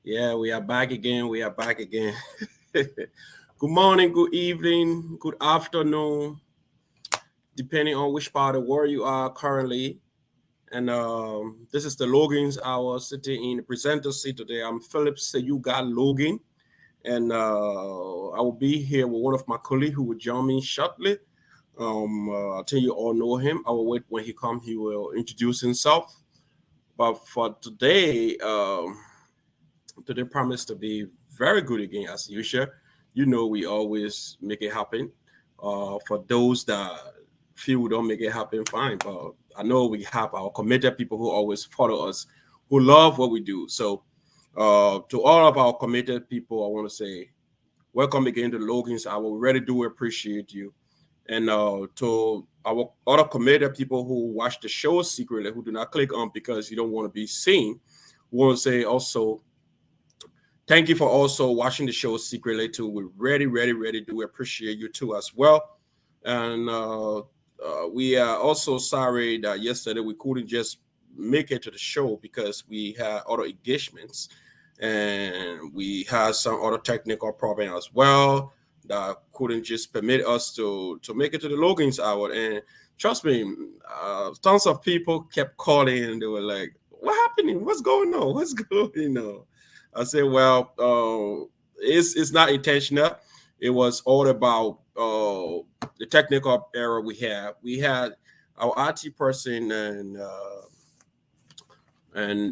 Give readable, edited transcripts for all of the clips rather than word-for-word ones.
Yeah, we are back again. We are back again. Good morning, good evening, good afternoon, depending on which part of the world you are currently. And this is the Logan's Hour sitting in the presenter seat today. I'm Philip Say you got Logan. And I will be here with one of my colleagues who will join me shortly. I think you all know him. I will wait when he comes. He will introduce himself. But for today, today promised to be very good again as usual. You know, we always make it happen. For those that feel we don't make it happen, fine. But I know we have our committed people who always follow us, who love what we do. So, to all of our committed people, I want to say welcome again to Logan's. I will really do appreciate you. And to our other committed people who watch the show secretly, who do not click on because you don't want to be seen, we want to say also thank you for also watching the show secretly too. We really do appreciate you too as well. And we are also sorry that yesterday we couldn't just make it to the show because we had other engagements and we had some other technical problem as well that couldn't just permit us to make it to the Logan's hour. And trust me, tons of people kept calling and they were like, "What happening? What's going on? What's going on?" I said, well, it's not intentional. It was all about the technical error we had. We had our IT person and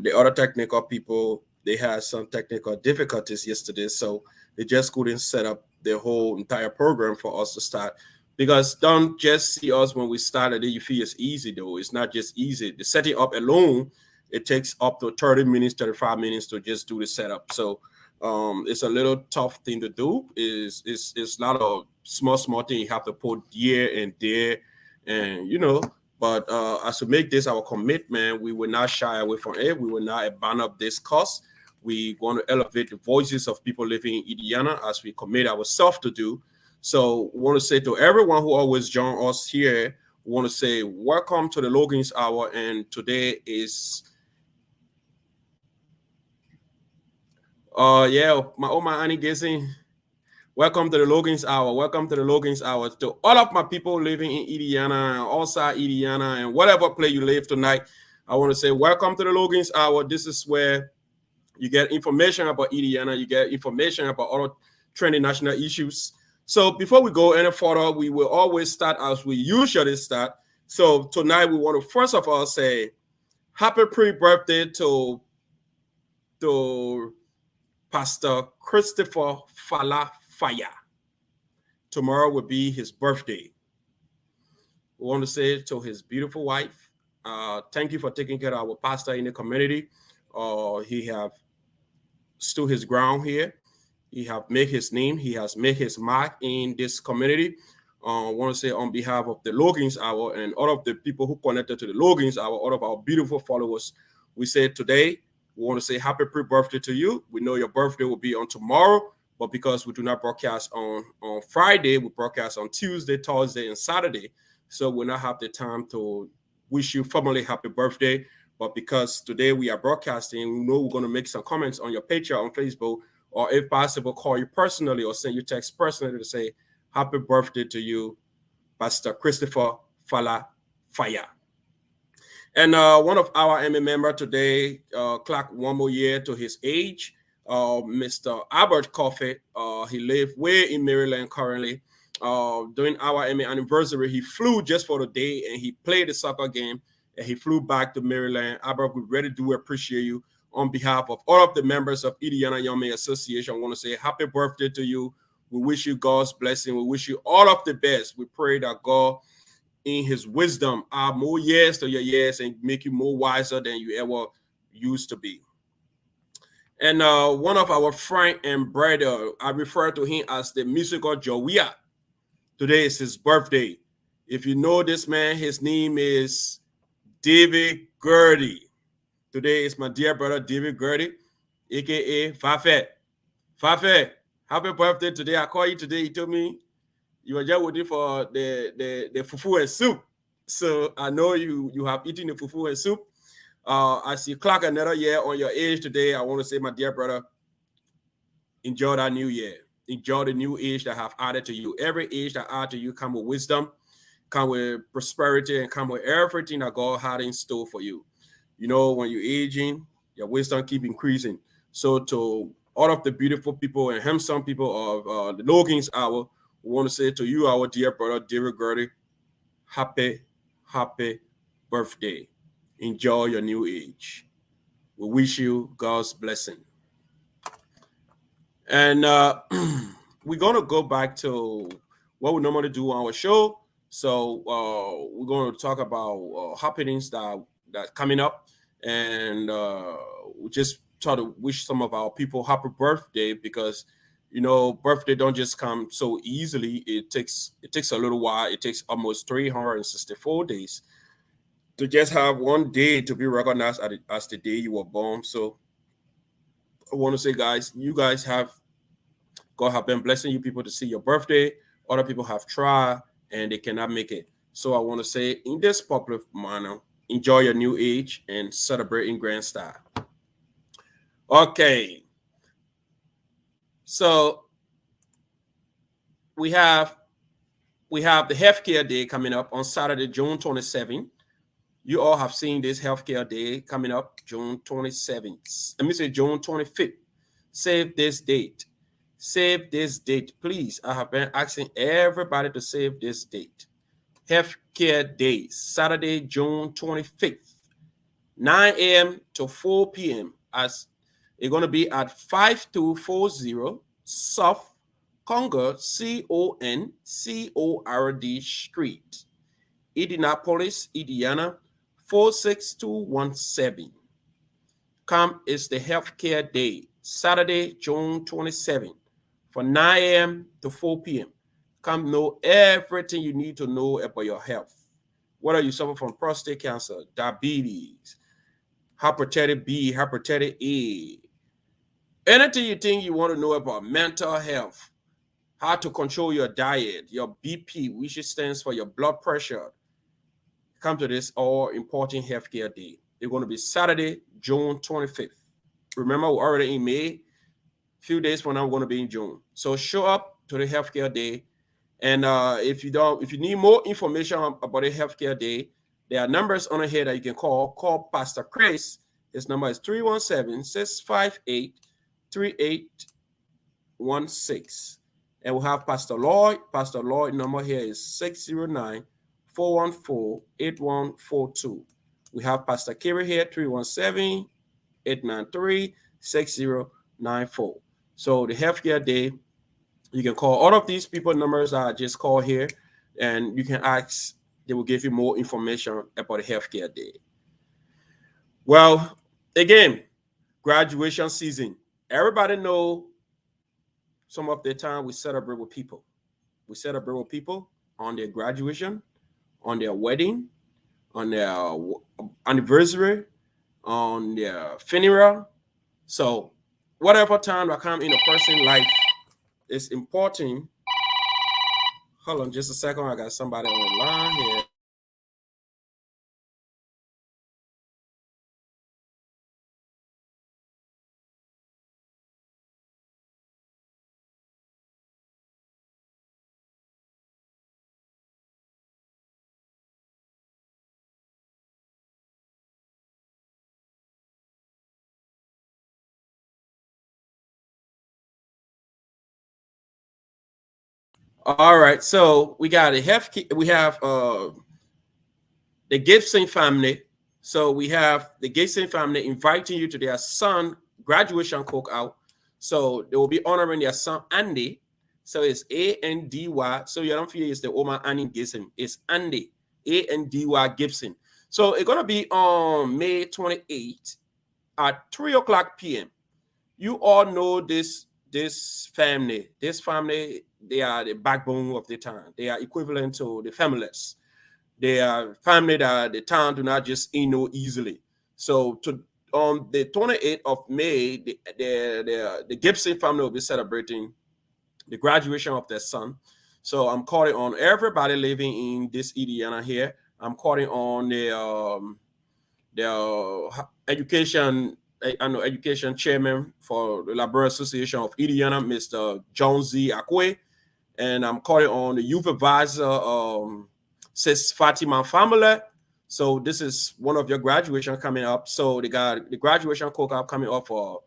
the other technical people. They had some technical difficulties yesterday, so they just couldn't set up the whole entire program for us to start. Because don't just see us when we started it. You feel it's easy though. It's not just easy. The setting up alone it takes up to 30 minutes, 35 minutes to just do the setup. So it's a little tough thing to do. It's not a small thing you have to put here and there, and But as we make this our commitment, we will not shy away from it. We will not abandon this cause. We want to elevate the voices of people living in Indiana as we commit ourselves to do. So, we want to say to everyone who always join us here, we want to say welcome to the Logan's Hour, and today is yeah, my Annie Gazing. Welcome to the Logan's Hour. Welcome to the Logan's Hour. To all of my people living in Indiana and outside Indiana and whatever place you live tonight, I want to say welcome to the Logan's Hour. This is where you get information about Indiana. You get information about other trending national issues. So before we go any further, we will always start as we usually start. So tonight we want to first of all say happy pre-birthday to Pastor Christopher Falafaya. Tomorrow will be his birthday. We want to say to his beautiful wife, thank you for taking care of our pastor in the community. He have stood his ground here. He have made his name. He has made his mark in this community. I want to say on behalf of the Logan's Hour and all of the people who connected to the Logan's Hour, all of our beautiful followers, we say today, we want to say happy pre-birthday to you. We know your birthday will be on tomorrow, but because we do not broadcast on Friday, we broadcast on Tuesday, Thursday, and Saturday. So we'll not have the time to wish you formally happy birthday. But because today we are broadcasting, we know we're going to make some comments on your page on Facebook, or if possible, call you personally or send you text personally to say happy birthday to you, Pastor Christopher Falafaya. And one of our MA member today clocked one more year to his age, Mr. Albert Coffey. He lives way in Maryland currently. During our MA anniversary, he flew just for the day and he played the soccer game and he flew back to Maryland. Albert, we really do appreciate you. On behalf of all of the members of Indiana Young Men Association, I want to say happy birthday to you. We wish you God's blessing. We wish you all of the best. We pray that God in his wisdom add more years to your years and make you more wiser than you ever used to be. And one of our friend and brother, I refer to him as the musical Jowiat. Today is his birthday. If you know this man, his name is David Gertie. Today is my dear brother David Gertie, aka Fafet. Fafet, happy birthday today. I called you today. He told me you were just waiting for the fufu and soup. So I know you have eaten the fufu and soup. As you clock another year on your age today, I want to say, my dear brother, Enjoy that new year. Enjoy the new age that have added to you. Every age that added to you come with wisdom, come with prosperity, and come with everything that God had in store for you. You know, when you're aging, your wisdom keep increasing. So to all of the beautiful people and handsome people of the Logan's Hour, we want to say to you, our dear brother David Gertie, happy, happy birthday. Enjoy your new age. We wish you God's blessing. And we're going to go back to what we normally do on our show. So we're going to talk about happenings that coming up, and we just try to wish some of our people happy birthday, because you know birthday don't just come so easily. It takes a little while. It takes almost 364 days to just have one day to be recognized as the day you were born. So I want to say, guys, you guys have God have been blessing you people to see your birthday. Other people have tried and they cannot make it. So I want to say, in this popular manner, enjoy your new age and celebrate in grand style. Okay. So we have the healthcare day coming up on Saturday, June 27th. You all have seen this healthcare day coming up June 27th. Let me say June 25th. Save this date. Save this date, please. I have been asking everybody to save this date. Healthcare Day, Saturday, June 25th, 9 a.m. to 4 p.m. As it's going to be at 5240 South Concord, Concord Street, Indianapolis, Indiana, 46217. Come, it's the Healthcare Day, Saturday, June 27th. From 9 a.m. to 4 p.m. Come know everything you need to know about your health. Whether you suffer from prostate cancer, diabetes, hepatitis B, hepatitis A, anything you think you want to know about mental health, how to control your diet, your BP, which stands for your blood pressure, come to this all-important healthcare day. It's going to be Saturday, June 25th. Remember, we're already in May. Few days from now, we're going to be in June. So show up to the healthcare day. And if you need more information about the healthcare day, there are numbers on here that you can call. Call Pastor Chris. His number is 317-658-3816. And we'll have Pastor Lloyd. Pastor Lloyd number here is 609-414-8142. We have Pastor Kerry here, 317-893-6094. So the healthcare day, you can call all of these people numbers I just called here, and you can ask. They will give you more information about the healthcare day. Well, again, graduation season. Everybody know some of the time we celebrate with people. We celebrate with people on their graduation, on their wedding, on their anniversary, on their funeral. So whatever time that come in a person's life is important. Hold on just a second. I got somebody on the line here. All right, so we got a we have the Gibson family. So we have the Gibson family inviting you to their son graduation cookout. So they will be honoring their son Andy. So it's A-N-D-Y. So you don't feel it's the Oma Annie Gibson. It's Andy, A-N-D-Y Gibson. So it's gonna be on May 28th at 3:00 p.m. You all know this family. This family, they are the backbone of the town. They are equivalent to the families. They are family that the town do not just know easily. So to on the 28th of May, the Gibson family will be celebrating the graduation of their son. So I'm calling on everybody living in this Indiana here. I'm calling on the education education chairman for the Library Association of Indiana, Mr. John Z. Akwe. And I'm calling on the youth advisor, Sis Fatima Family. So this is one of your graduation coming up. So they got the graduation cookout coming up for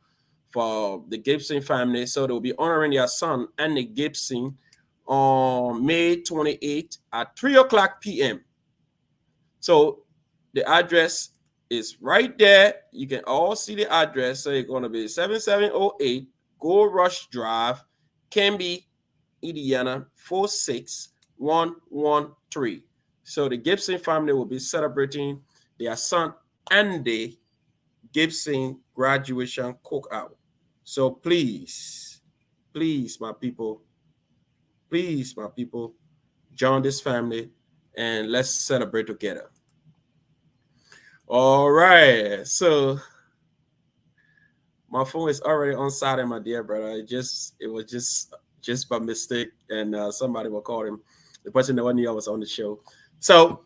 the Gibson family. So they'll be honoring their son and the Gibson on May 28th at 3:00 p.m. So the address is right there. You can all see the address. So it's going to be 7708 Gold Rush Drive, Canby, Indiana 46113. So the Gibson family will be celebrating their son and the Gibson graduation cookout. So please, my people, join this family and let's celebrate together. All right. So my phone is already on silent, my dear brother. It was just by mistake, and somebody will call him. The person that knew I was on the show. So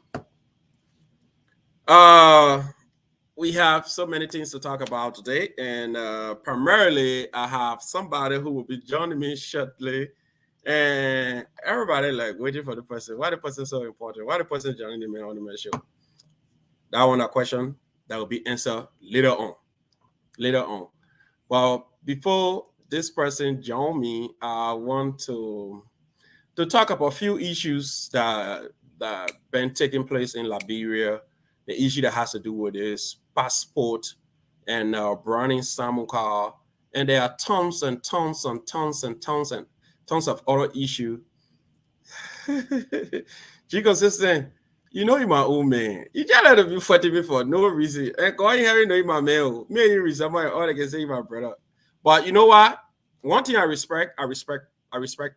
we have so many things to talk about today, and primarily I have somebody who will be joining me shortly, and everybody like waiting for the person. Why the person so important? Why the person joining me on the show? That one a question that will be answered later on. Well, before this person join me, I want to talk about a few issues that been taking place in Liberia. The issue that has to do with this passport and Browning Salmon car, and there are tons and tons and tons and tons and tons of other issues. G consistent, you know you're my old man. You just let to be fighting me for no reason. And going here, you know you're my man. Me and you resemble all I can say, my brother. But you know what? One thing I respect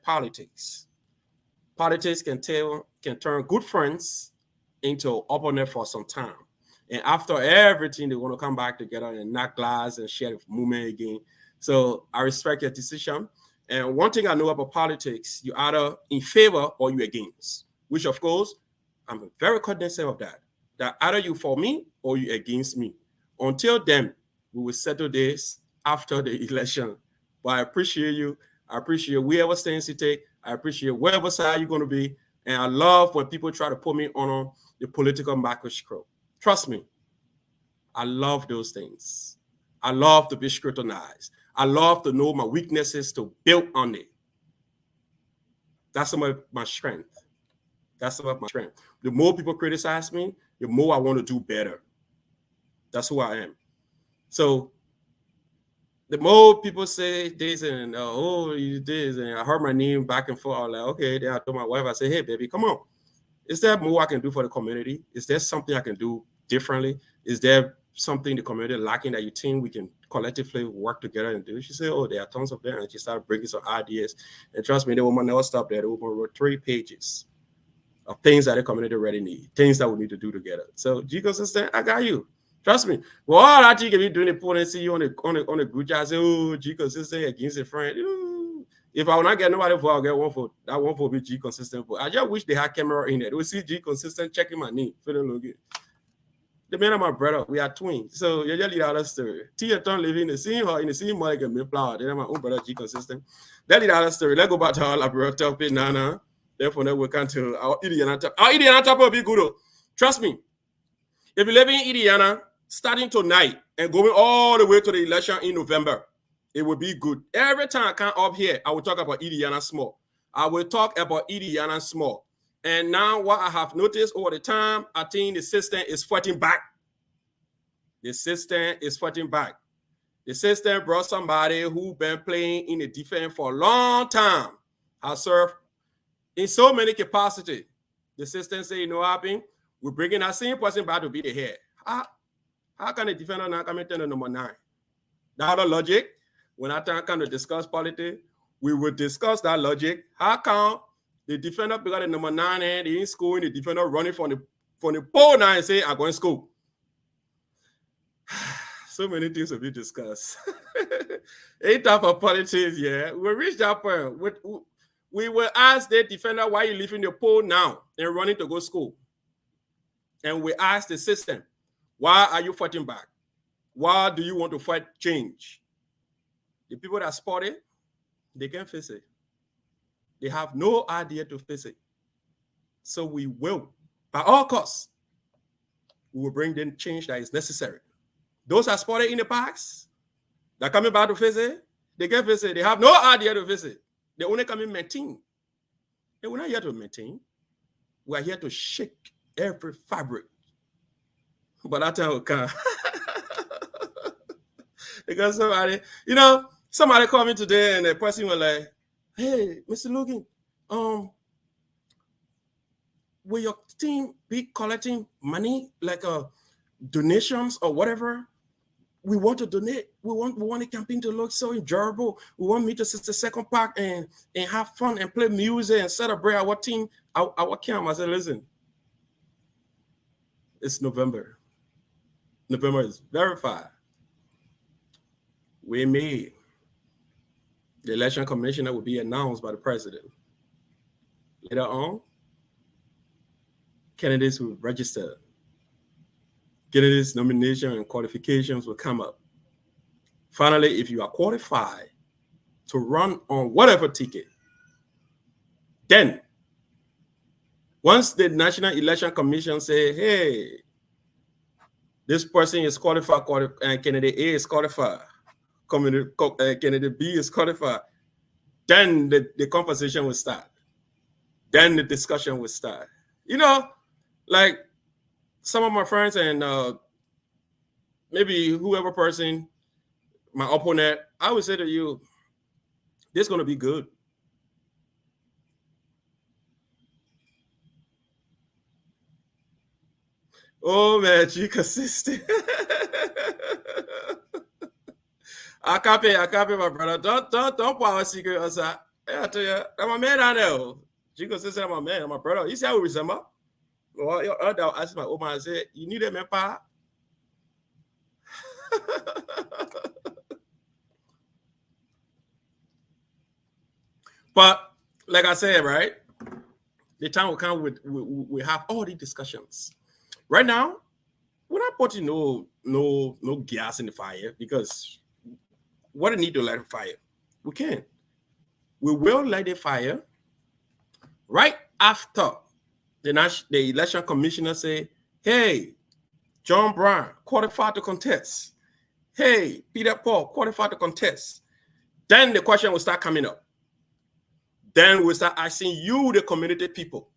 politics. Politics can turn good friends into opponents for some time. And after everything, they want to come back together and knock glass and share the movement again. So I respect your decision. And one thing I know about politics, you're either in favor or you're against, which of course, I'm very cognizant of that. That either you for me or you against me. Until then, we will settle this after the election. But I appreciate you. I appreciate whoever stands you take. I appreciate wherever side you're going to be. And I love when people try to put me on the political microscope. Trust me. I love those things. I love to be scrutinized. I love to know my weaknesses to build on it. That's some of my strength. The more people criticize me, the more I want to do better. That's who I am. So the more people say this and oh, you this, and I heard my name back and forth, I was like, okay. Then I told my wife, I said, hey, baby, come on. Is there more I can do for the community? Is there something I can do differently? Is there something the community lacking that you think we can collectively work together and do? She said, oh, there are tons of them. And she started bringing some ideas. And trust me, the woman never stopped there. The woman wrote 3 pages of things that the community already need, things that we need to do together. So, G consistent, I got you. Trust me. Well, all that you can be doing the point and see you on the group chat, say, oh, G consistent against a friend. If I will not get nobody for, I'll get one for that. One for be G consistent for. I just wish they had camera in there. They will see G consistent checking my knee, feeling good. The man and my brother, we are twins. So you just lead out a story. Tia Ton living in the same hall, in the same mall, can be plowed. Then my own brother G consistent. That lead out a story. Let's go back to our Labrador topic, Nana. Therefore, then we come to our Indiana top. Our Indiana top will be good. Though. Trust me. If you live in Indiana, starting tonight and going all the way to the election in November, it will be good. Every time I come up here, I will talk about Indiana small. I will talk about Indiana small. And now what I have noticed over the time, I think the system is fighting back. The system brought somebody who been playing in the defense for a long time, has served in so many capacity. The system say, you know what happened? We're bringing that same person back to be the head. How can a defender not come into the number 9? That's the logic. When I come to discuss politics, we will discuss that logic. How come the defender because the number 9 and he in school and the defender running from the pole now and say, I'm going to school? So many things will be discussed. Ain't time for politics, yeah. We reach that point. We will ask the defender why you leaving the pole now and running to go school. And we ask the system, why are you fighting back? Why do you want to fight change? The people that spot it, they can't face it. They have no idea to face it. So we will, by all costs, we will bring the change that is necessary. Those are spotted in the past, they're coming back to face it. They can't face it. They have no idea to face it. They only come in maintain. And we're not here to maintain. We are here to shake every fabric. But that time will come. Because somebody called me today and the person was like, hey, Mr. Logan, will your team be collecting money, like donations or whatever? We want to donate. We want the campaign to look so enjoyable. We want me to sit the second park and have fun and play music and celebrate our team, our camp. I said, listen, it's November. November is verified. We made the election commissioner will be announced by the president. Later on, candidates will register. Candidates' nomination and qualifications will come up. Finally, if you are qualified to run on whatever ticket, then once the National Election Commission say, hey, this person is qualified, and candidate A is qualified, candidate B is qualified, then the conversation will start. Then the discussion will start. Like some of my friends and maybe whoever person, my opponent, I would say to you, this is going to be good. Oh man, you consistent. I copy, my brother. Don't power secret outside. I tell you, I'm my man down there. You consistent, I'm my man, I'm my brother. You see how we resemble? Well, I asked my old man, I said, you need a man power? But like I said, right, the time will come we have all these discussions. Right now, we're not putting no gas in the fire because what do we need to light a fire? We can. We will light a fire right after the election commissioner say, hey, John Brown qualified to contest. Hey, Peter Paul qualified to contest. Then the question will start coming up. Then we'll start asking you, the community people,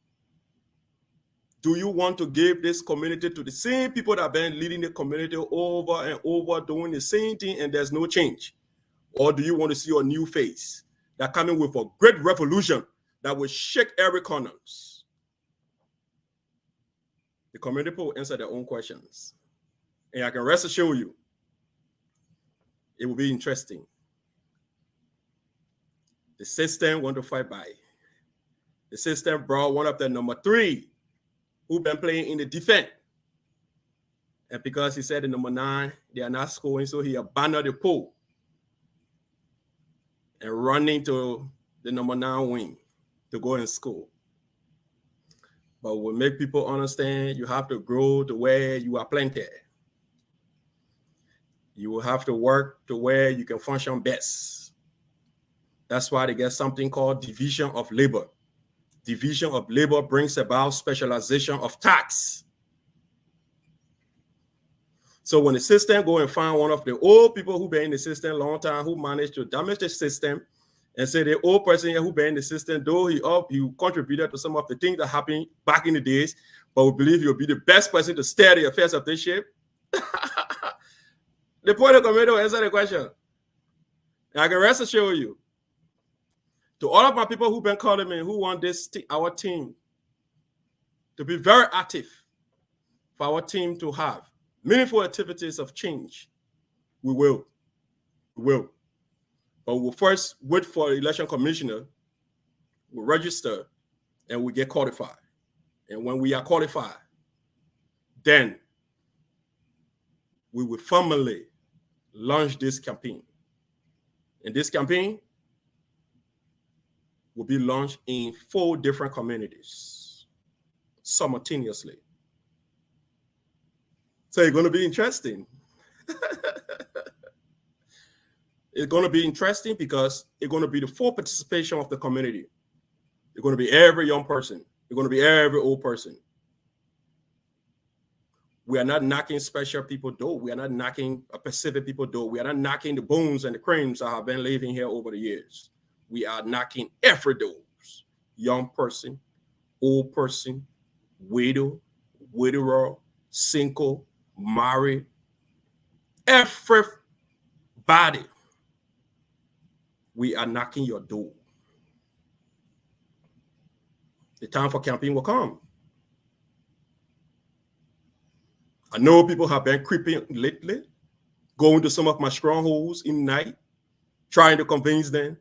do you want to give this community to the same people that have been leading the community over and over, doing the same thing, and there's no change? Or do you want to see a new face that coming with a great revolution that will shake every corner? The community people will answer their own questions. And I can rest assure you, it will be interesting. The system want to fight by. The system brought one of the number 3 who been playing in the defense. And because he said the number 9, they are not scoring, so he abandoned the poll and running to the number 9 wing to go and score. But we'll make people understand you have to grow to where you are planted. You will have to work to where you can function best. That's why they get something called division of labor. Division of labor brings about specialization of tasks. So when the system go and find one of the old people who been in the system a long time, who managed to damage the system, and say the old person here who been in the system, though he contributed to some of the things that happened back in the days, but we believe he'll be the best person to steer the affairs of this ship. The point of committee will answer the question. And I can rest assure you, to all of my people who've been calling me, who want our team to be very active, for our team to have meaningful activities of change, we will. But we'll first wait for the election commissioner, we'll register, and we get qualified. And when we are qualified, then we will formally launch this campaign. And this campaign will be launched in 4 different communities simultaneously. So it's going to be interesting. It's going to be interesting because it's going to be the full participation of the community. It's going to be every young person. It's going to be every old person. We are not knocking special people door. We are not knocking a Pacific people door. We are not knocking the bones and the creams that have been living here over the years. We are knocking every doors. Young person, old person, widow, widower, single, married, everybody. We are knocking your door. The time for campaign will come. I know people have been creeping lately, going to some of my strongholds in night, trying to convince them.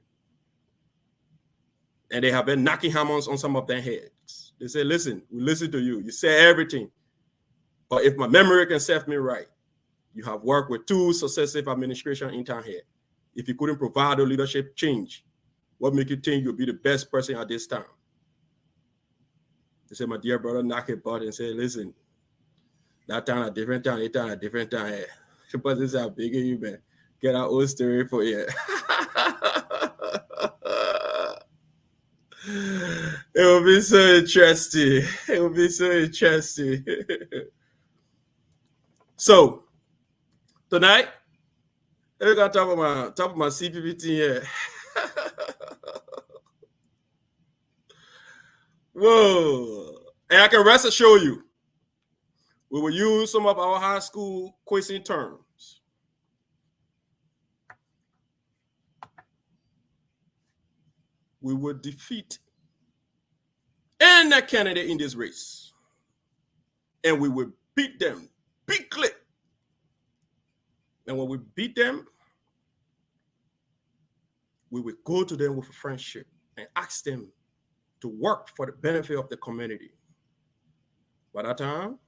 And they have been knocking hammers on some of their heads. They say, listen, we listen to you. You say everything. But if my memory can serve me right, you have worked with 2 successive administrations in town here. If you couldn't provide a leadership change, what make you think you'll be the best person at this time? They say, my dear brother, knock your butt and say, listen, that time a different time, that time a different time. But this is how big you been. Get our old story for you. It will be so interesting. It will be so interesting. So tonight, we're gonna talk about my CPPT here. Whoa! And I can rest assure you, we will use some of our high school quizzing terms. We will defeat any candidate in this race. And we will beat them bigly. And when we beat them, we will go to them with a friendship and ask them to work for the benefit of the community. By that time,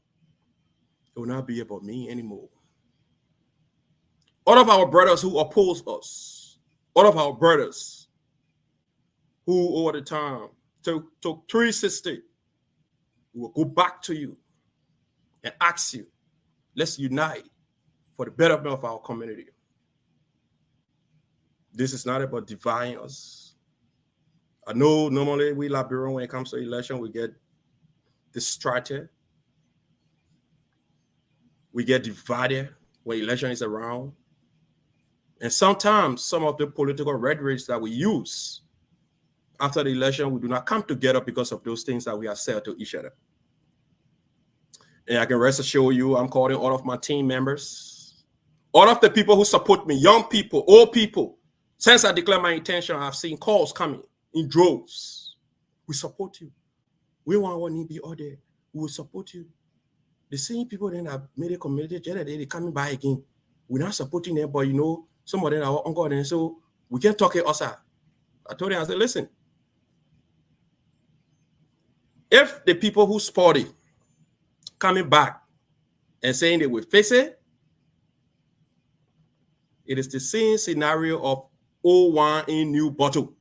it will not be about me anymore. All of our brothers who oppose us, all of our brothers who over the time took 360, we will go back to you and ask you, let's unite for the betterment of our community. This is not about dividing us. I know normally we Liberians, when it comes to election, we get distracted. We get divided when election is around. And sometimes some of the political rhetoric that we use after the election, we do not come together because of those things that we have said to each other. And I can rest assure you, I'm calling all of my team members, all of the people who support me, young people, old people. Since I declared my intention, I've seen calls coming in droves. We support you. We want to be all there. We will support you. The same people then have made a community, they're coming by again. We're not supporting them, but you know, some of them are uncle, and so we can talk it outside. I told them, I said, listen, if the people who spotted coming back and saying they will fix it, it is the same scenario of old wine in new bottle.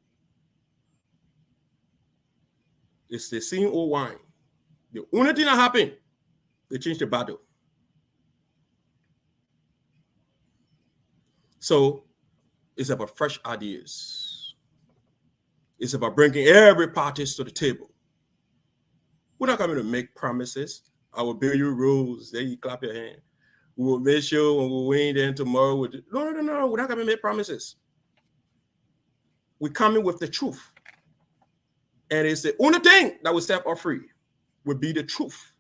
It's the same old wine. The only thing that happened, they changed the bottle. So it's about fresh ideas. It's about bringing every party to the table. We're not coming to make promises. I will build you rules. Then you clap your hand. We will make sure when we win, then tomorrow. No. We're not coming to make promises. We're coming with the truth. And it's the only thing that will set us free will be the truth.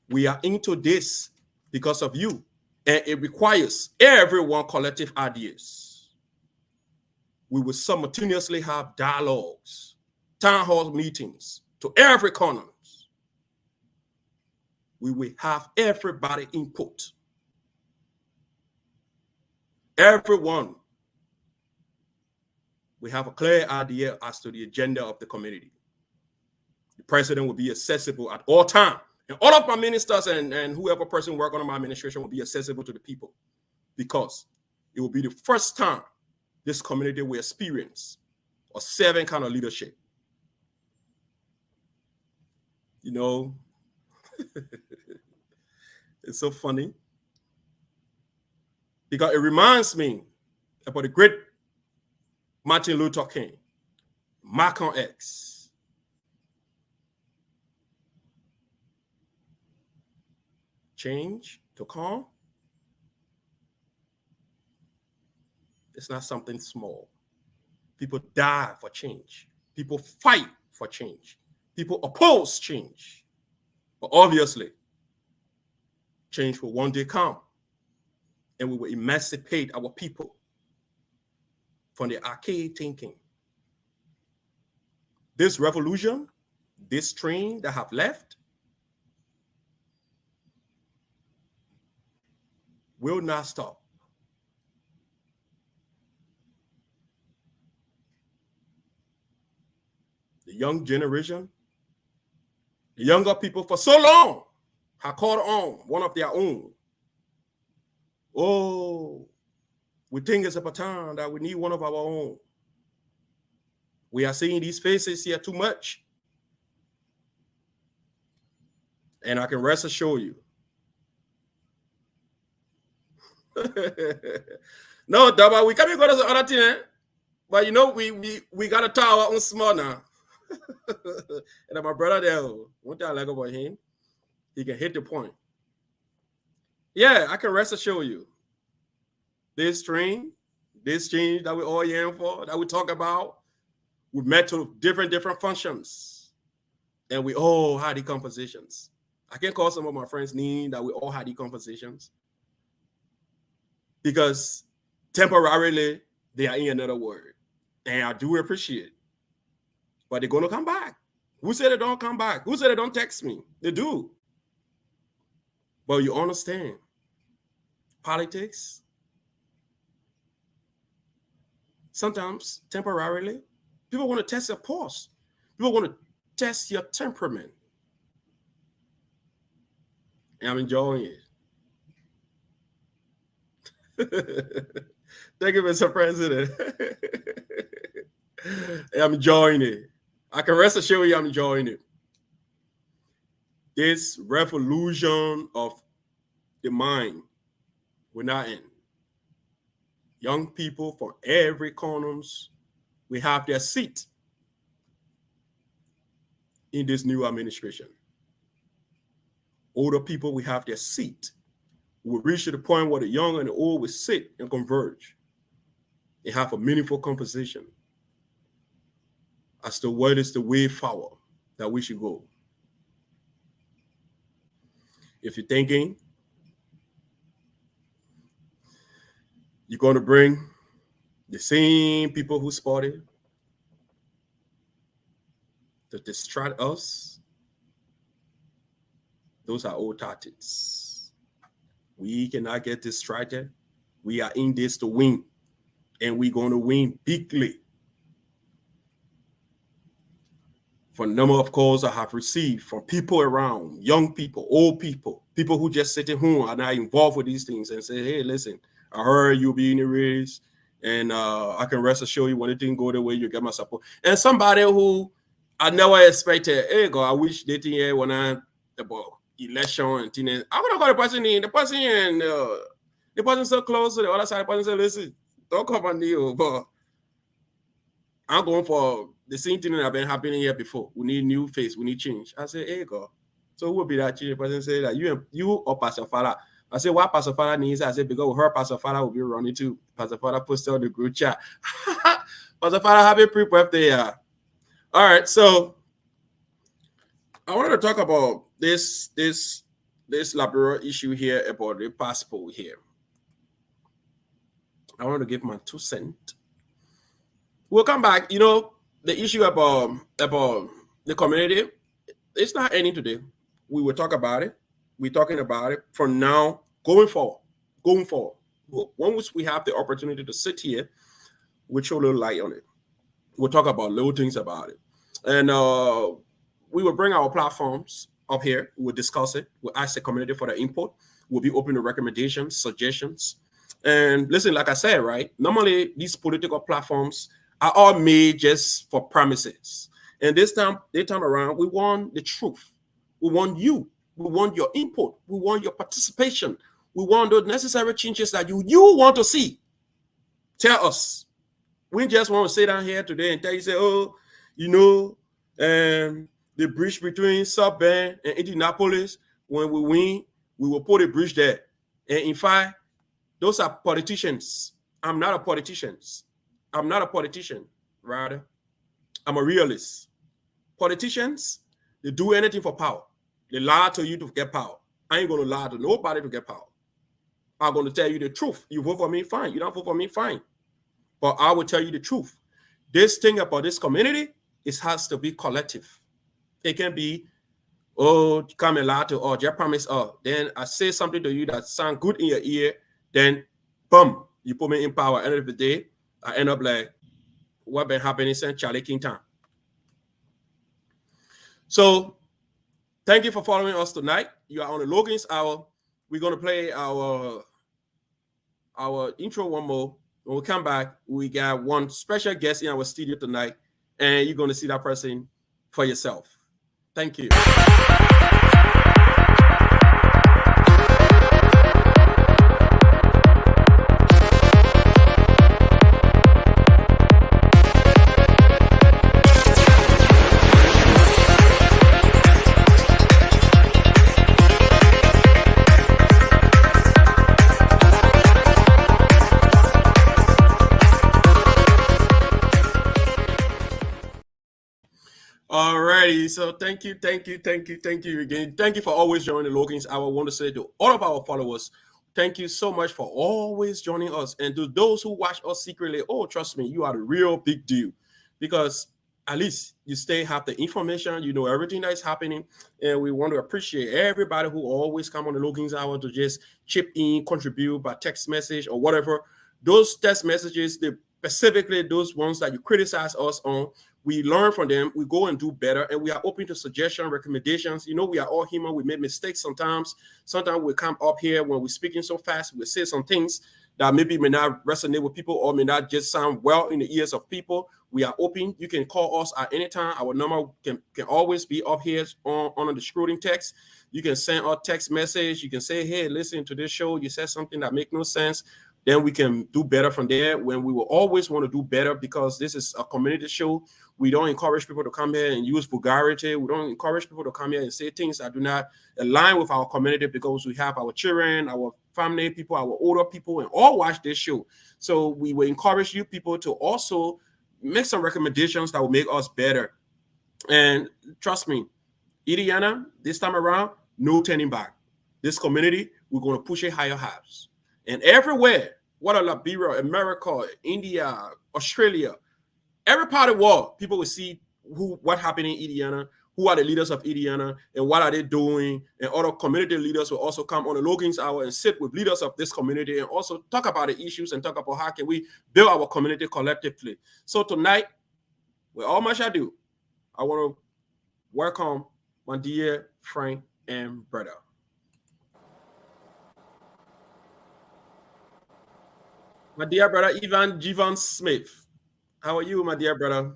We are into this because of you. And it requires everyone collective ideas. We will simultaneously have dialogues, town hall meetings to every corner. We will have everybody input. Everyone. We have a clear idea as to the agenda of the community. The president will be accessible at all times. And all of my ministers and whoever person working on my administration will be accessible to the people, because it will be the first time this community will experience a servant kind of leadership. You know, it's so funny because it reminds me about the great Martin Luther King, Malcolm X. Change to come. It's not something small. People die for change. People fight for change. People oppose change. But obviously, change will one day come, and we will emancipate our people from the archaic thinking. This revolution, this train that have left, will not stop. The young generation, the younger people for so long have called on one of their own. Oh, we think it's about time that we need one of our own. We are seeing these faces here too much. And I can rest assured you. No, Daba, we can't go to the other thing, eh? But you know, we got to tie our own small now. And my brother there, one thing I like about him, he can hit the point. Yeah, I can rest assured you. This change that we all yearn for, that we talk about, we met to different functions, and we all had the conversations. I can call some of my friends names that we all had the conversations because temporarily they are in another word, and I do appreciate it. But they're going to come back. Who said they don't come back? Who said they don't text me? They do. But you understand, politics, sometimes temporarily, people want to test your pulse. People want to test your temperament. And I'm enjoying it. Thank you, Mr. President. I'm enjoying it. I can rest assured you I'm enjoying it. This revolution of the mind will not end. Young people from every corners will have their seat in this new administration. Older people will have their seat. We'll reach to the point where the young and the old will sit and converge and have a meaningful conversation as to what is the way forward that we should go. If you're thinking you're going to bring the same people who spotted to distract us, those are old tactics. We cannot get distracted. We are in this to win, and we're going to win bigly. For a number of calls I have received from people around, young people, old people, people who just sit at home and are involved with these things and say, hey, listen, I heard you'll be in the race, and I can rest assured you when it didn't go the way, you get my support. And somebody who I never expected, hey, God, I wish they think here when I about election and things. I'm going to call the person in, the person so close to the other side, the person said, listen, don't come on you, but I'm going for the same thing that have been happening here before. We need new face. We need change. I said, hey, God. So who will be that change? The person said that you or Pastor Fala. I said, what Pastor Fala needs? I said, because her Pastor Fala will be running too. Pastor Fala posted on the group chat. Pastor Fala, happy pre-birthday. All right, so I wanted to talk about this liberal issue here about the passport here. I want to give my 2 cents. We'll come back. You know, the issue about the community, it's not ending today. We will talk about it. We're talking about it from now going forward. Once we have the opportunity to sit here, we'll show a little light on it. We'll talk about little things about it. And we will bring our platforms up here. We'll discuss it. We'll ask the community for their input. We'll be open to recommendations, suggestions. And listen, like I said, right, normally these political platforms are all made just for promises. And this time around, we want the truth. We want you. We want your input. We want your participation. We want those necessary changes that you want to see. Tell us. We just want to sit down here today and tell you, say, oh, you know, the bridge between South Bend and Indianapolis, when we win, we will put a bridge there. And in fact, those are politicians. I'm not a politician. I'm not a politician, rather. I'm a realist. Politicians, they do anything for power. They lie to you to get power. I ain't going to lie to nobody to get power. I'm going to tell you the truth. You vote for me, fine. You don't vote for me, fine. But I will tell you the truth. This thing about this community, it has to be collective. It can be, oh, come and lie to, or just promise, oh, then I say something to you that sounds good in your ear, then boom, you put me in power. At the end of the day, I end up like what been happening since Charlie King time. So thank you for following us tonight. You are on the Logan's Hour. We're going to play our intro one more. When we come back, we got one special guest in our studio tonight, and you're going to see that person for yourself. Thank you. Alrighty, so thank you again. Thank you for always joining the Logan's Hour. I want to say to all of our followers, thank you so much for always joining us. And to those who watch us secretly, oh, trust me, you are the real big deal. Because at least you have the information, you know everything that is happening. And we want to appreciate everybody who always come on the Logan's Hour to just chip in, contribute by text message or whatever. Those text messages, specifically those ones that you criticize us on, we learn from them, we go and do better, and we are open to suggestions, recommendations. You know, we are all human. We make mistakes sometimes. Sometimes we come up here when we're speaking so fast, we say some things that maybe may not resonate with people or may not just sound well in the ears of people. We are open. You can call us at any time. Our number can always be up here on the scrolling text. You can send a text message. You can say, hey, listen to this show. You said something that makes no sense. Then we can do better from there. When we will always want to do better, because this is a community show. We don't encourage people to come here and use vulgarity. We don't encourage people to come here and say things that do not align with our community, because we have our children, our family people, our older people, and all watch this show. So we will encourage you people to also make some recommendations that will make us better. And trust me, Indiana, this time around, no turning back. This community, we're going to push it higher heights. And everywhere, whether Liberia, America, India, Australia, every part of the world, people will see what happened in Indiana, who are the leaders of Indiana, and what are they doing. And other community leaders will also come on the Logan's Hour and sit with leaders of this community and also talk about the issues and talk about how can we build our community collectively. So tonight, with all much ado, I want to welcome my dear friend and brother. My dear brother, Ivan Jivan Smith. How are you, my dear brother?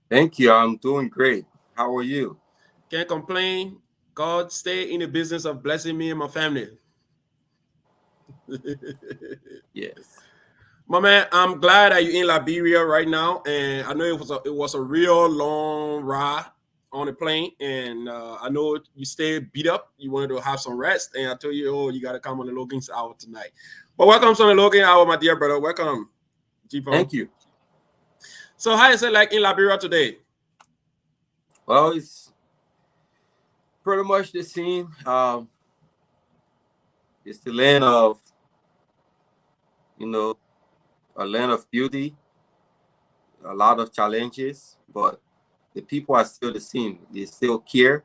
Thank you. I'm doing great. How are you? Can't complain. God stay in the business of blessing me and my family. Yes. My man, I'm glad that you're in Liberia right now. And I know it was a real long ride on the plane. And I know you stayed beat up. You wanted to have some rest. And I told you, oh, you got to come on the Logan's Hour tonight. But welcome to the Logan Hour, my dear brother. Welcome. G-Phone. Thank you. So how is it like in Liberia today? Well, it's pretty much the same. It's the land of, a land of beauty, a lot of challenges, but the people are still the same. They still care.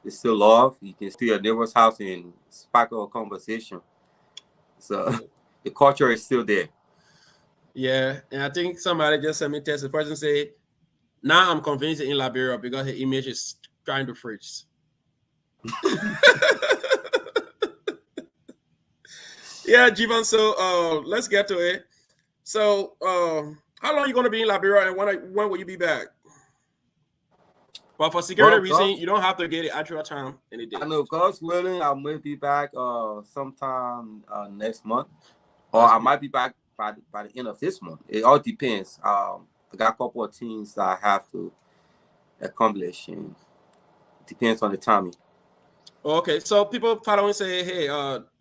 They still love. You can see your neighbor's house and spark a conversation. So the culture is still there. Yeah, and I think somebody just sent me a text. The person said, now I'm convinced in Liberia because her image is trying to freeze. Yeah, Jivan, so let's get to it. So how long are you going to be in Liberia, and when will you be back? But for security reasons, you don't have to get the actual time in the day. I know, God's willing, I may be back sometime next month. Or I might be back by the end of this month. It all depends. I got a couple of things that I have to accomplish, and it depends on the timing. Okay, so people following say, hey,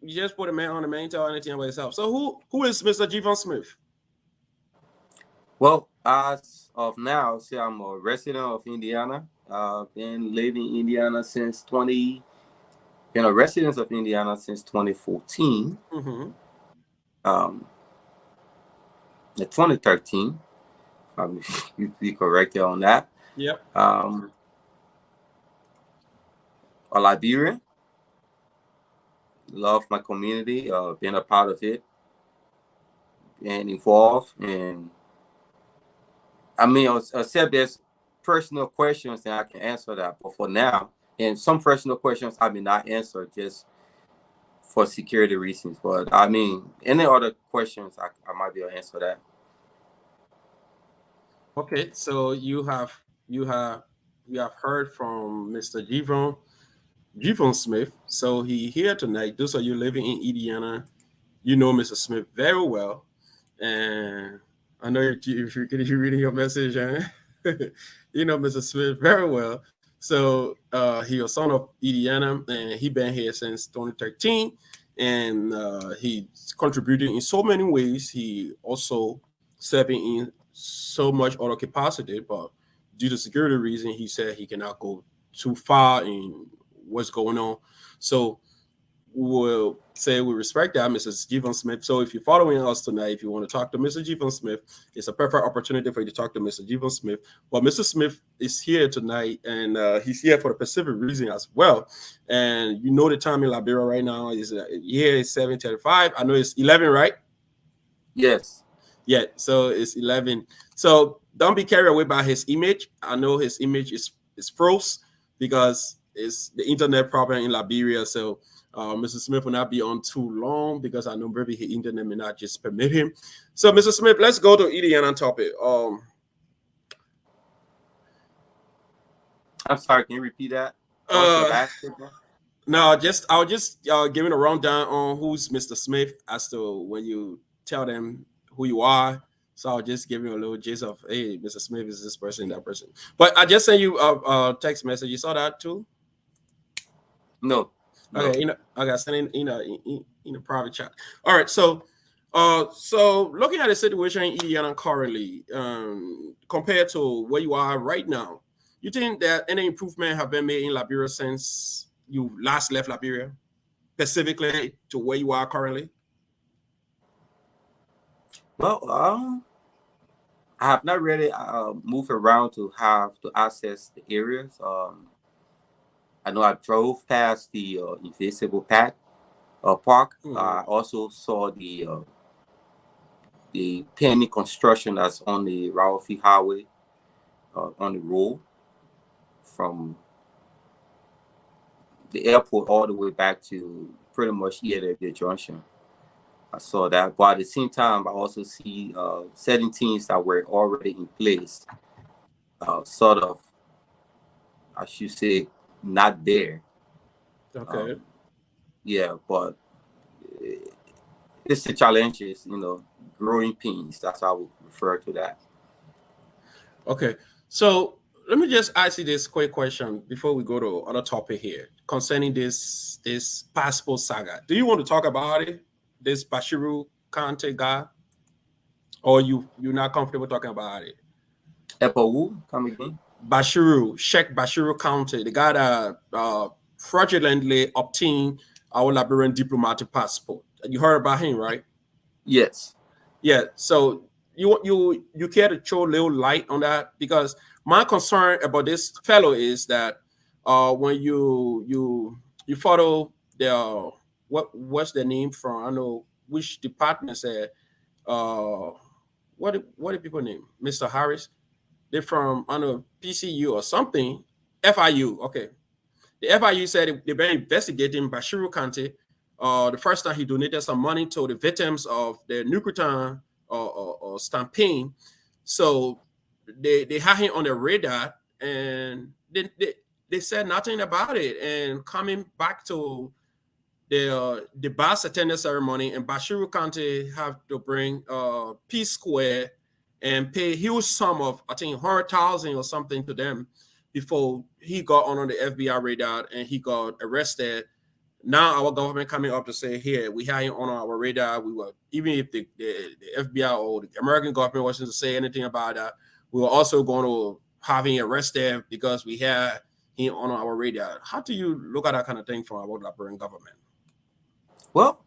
you just put a man on the main tell anything about yourself. So who is Mr. Javon Smith? Well, as of now, see, I'm a resident of Indiana. Been living in Indiana since 20. Been a resident of Indiana since 2014. Mm-hmm. In 2013. You be corrected on that. Yep. A Liberian. Love my community. Being a part of it. And involved. And I mean, except there's personal questions and I can answer that. But for now, and some personal questions I may not answer just for security reasons. But I mean, any other questions, I might be able to answer that. Okay, so you have heard from Mr. Javon Smith. So he here tonight. Those of you living in Indiana, you know Mr. Smith very well, and I know if you're reading your message, you know Mr. Smith very well. So he was son of Indiana, and he been here since 2013, and he's contributed in so many ways. He also serving in so much other capacity, but due to security reason, he said he cannot go too far in what's going on. So we'll say we respect that, Mrs. Javon Smith. So if you're following us tonight, if you want to talk to Mr. Javon Smith, it's a perfect opportunity for you to talk to Mr. Javon Smith. But Mr. Smith is here tonight, and he's here for the specific reason as well. And you know the time in Liberia right now is here is 7:35. I know it's 11, right? Yes. Yeah, so it's 11. So don't be carried away by his image. I know his image is froze because it's the internet problem in Liberia. So Mr. Smith will not be on too long because I know maybe his internet may not just permit him. So, Mr. Smith, let's go to Indiana topic. I'm sorry, can you repeat that? No, I'll just giving a rundown on who's Mr. Smith as to when you tell them who you are. So I'll just give you a little gist of, hey, Mr. Smith is this person, that person. But I just sent you a text message. You saw that too? No. Okay, I got sent in a private chat. All right, so looking at the situation in Indiana currently, compared to where you are right now, you think that any improvement have been made in Liberia since you last left Liberia, specifically to where you are currently? Well, I have not really moved around to have to access the areas. I know I drove past the Invisible Park. I also saw the pending construction that's on the Ralphie Highway on the road from the airport all the way back to pretty much the junction. I saw that, but at the same time, I also see certain things that were already in place, sort of, I should say, not there. Okay. Yeah, but it's the challenges, growing pains. That's how I would refer to that. Okay, so let me just ask you this quick question before we go to other topic here concerning this passport saga. Do you want to talk about it? This Bashiru Kante guy, or you're not comfortable talking about it? Epo, come again? Sheikh Bashiru Kante, the guy that fraudulently obtained our Liberian diplomatic passport. You heard about him, right? Yes. Yeah. So you care to throw a little light on that? Because my concern about this fellow is that when you follow the what's the name from? I know which department said what do people name? Mr. Harris. They're from I know PCU or something. FIU. Okay. The FIU said they've been investigating Bashiru Kante. The first time he donated some money to the victims of the Nukutan or stampede. So they had him on the radar and they said nothing about it. And coming back to the bus attended ceremony, and Bashiru County have to bring Peace Square and pay a huge sum of, I think, 100,000 or something to them before he got on the FBI radar and he got arrested. Now our government coming up to say, here, we had him on our radar. We were, even if the FBI or the American government wasn't to say anything about that, we were also going to have him arrested because we had him on our radar. How do you look at that kind of thing from our Liberian government? Well,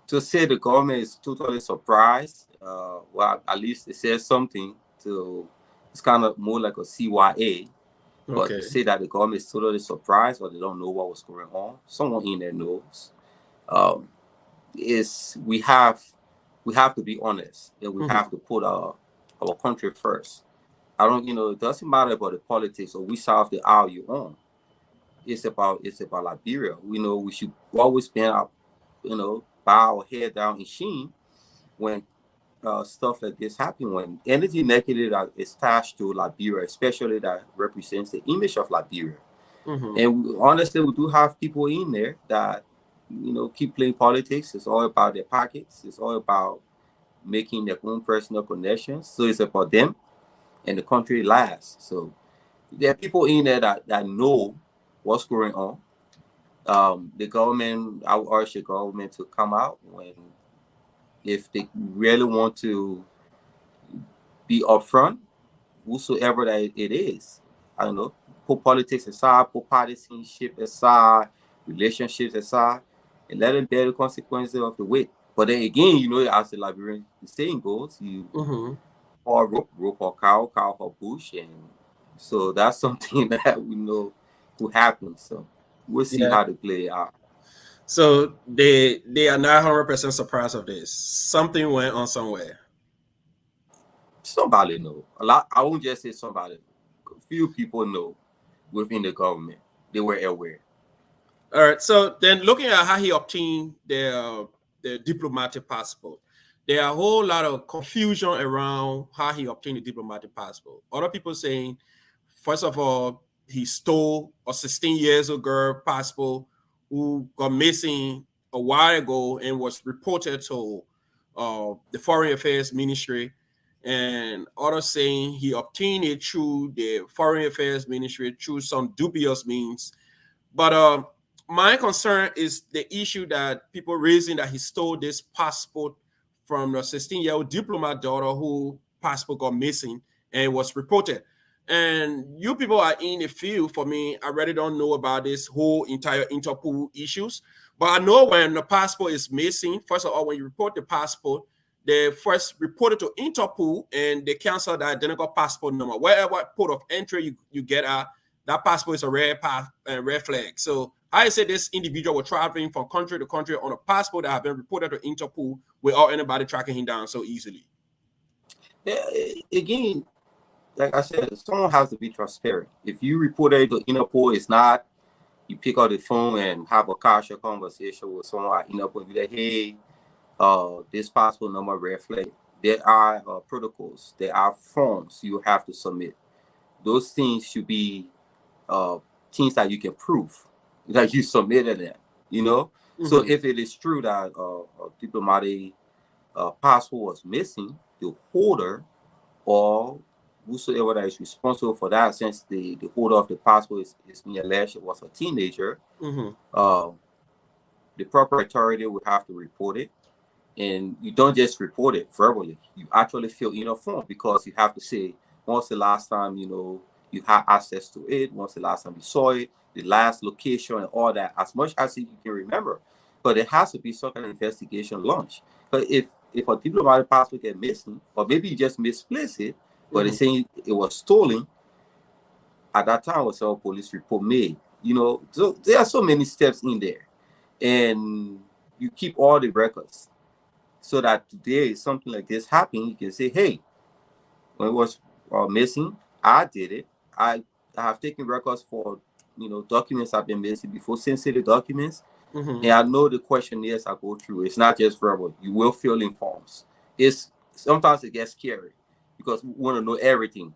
to say the government is totally surprised, well, at least it says something to, it's kind of more like a CYA. But Okay. to say that the government is totally surprised or they don't know what was going on, someone in there knows. Is we have to be honest, and we have to put our country first. I don't, it doesn't matter about the politics or which side of the aisle you're on. It's about Liberia. We know we should always bend up, bow our head down in shame when stuff like this happen, when anything negative that is attached to Liberia, especially that represents the image of Liberia. And honestly, we do have people in there that, keep playing politics. It's all about their pockets. It's all about making their own personal connections. So it's about them and the country last. So there are people in there that know what's going on. The government, I would urge the government to come out if they really want to be upfront, whosoever that it is. I don't know, put politics aside, put partisanship aside, relationships aside, and let them bear the consequences of the weight. But then again, as the Liberian saying goes, you or rope or cow or bush, and so that's something that we know will happen. So we'll see how to play out. So they are not 100% surprised of this. Something went on somewhere. Somebody know. A lot. I won't just say somebody. A few people know within the government. They were aware. All right. So then, looking at how he obtained the diplomatic passport, there are a whole lot of confusion around how he obtained the diplomatic passport. Other people saying, first of all, he stole a 16 years old girl passport who got missing a while ago and was reported to the Foreign Affairs Ministry. And others saying he obtained it through the Foreign Affairs Ministry through some dubious means. But my concern is the issue that people raising that he stole this passport from a 16-year-old diplomat daughter who passport got missing and was reported. And you people are in the field. For me, I really don't know about this whole entire Interpol issues. But I know when the passport is missing, first of all, when you report the passport, they first report it to Interpol and they cancel the identical passport number. Wherever port of entry you get at, that passport is a red flag. So I say this individual was traveling from country to country on a passport that have been reported to Interpol without anybody tracking him down so easily. Yeah, again, like I said, someone has to be transparent. If you report it to Interpol, it's not, you pick up the phone and have a casual conversation with someone at Interpol and be like, hey, this passport number red flag. There are protocols, there are forms you have to submit. Those things should be things that you can prove that you submitted them, So if it is true that a diplomatic passport was missing, the holder or whosoever that is responsible for that, since the holder of the passport is being alleged it was a teenager, the proper authority will have to report it. And you don't just report it verbally. You actually fill in a form because you have to say, once the last time, you had access to it, once the last time you saw it, the last location and all that, as much as you can remember. But there has to be some kind of investigation launched. But if a diplomatic passport get missing, or maybe you just misplaced it, but it's saying it was stolen, at that time was a police report made. So there are so many steps in there. And you keep all the records. So that today, if something like this happening, you can say, hey, when it was missing, I did it. I have taken records for, documents have been missing before, sensitive documents. And I know the questionnaires I go through. It's not just verbal. You will fill in forms. Sometimes it gets scary because we want to know everything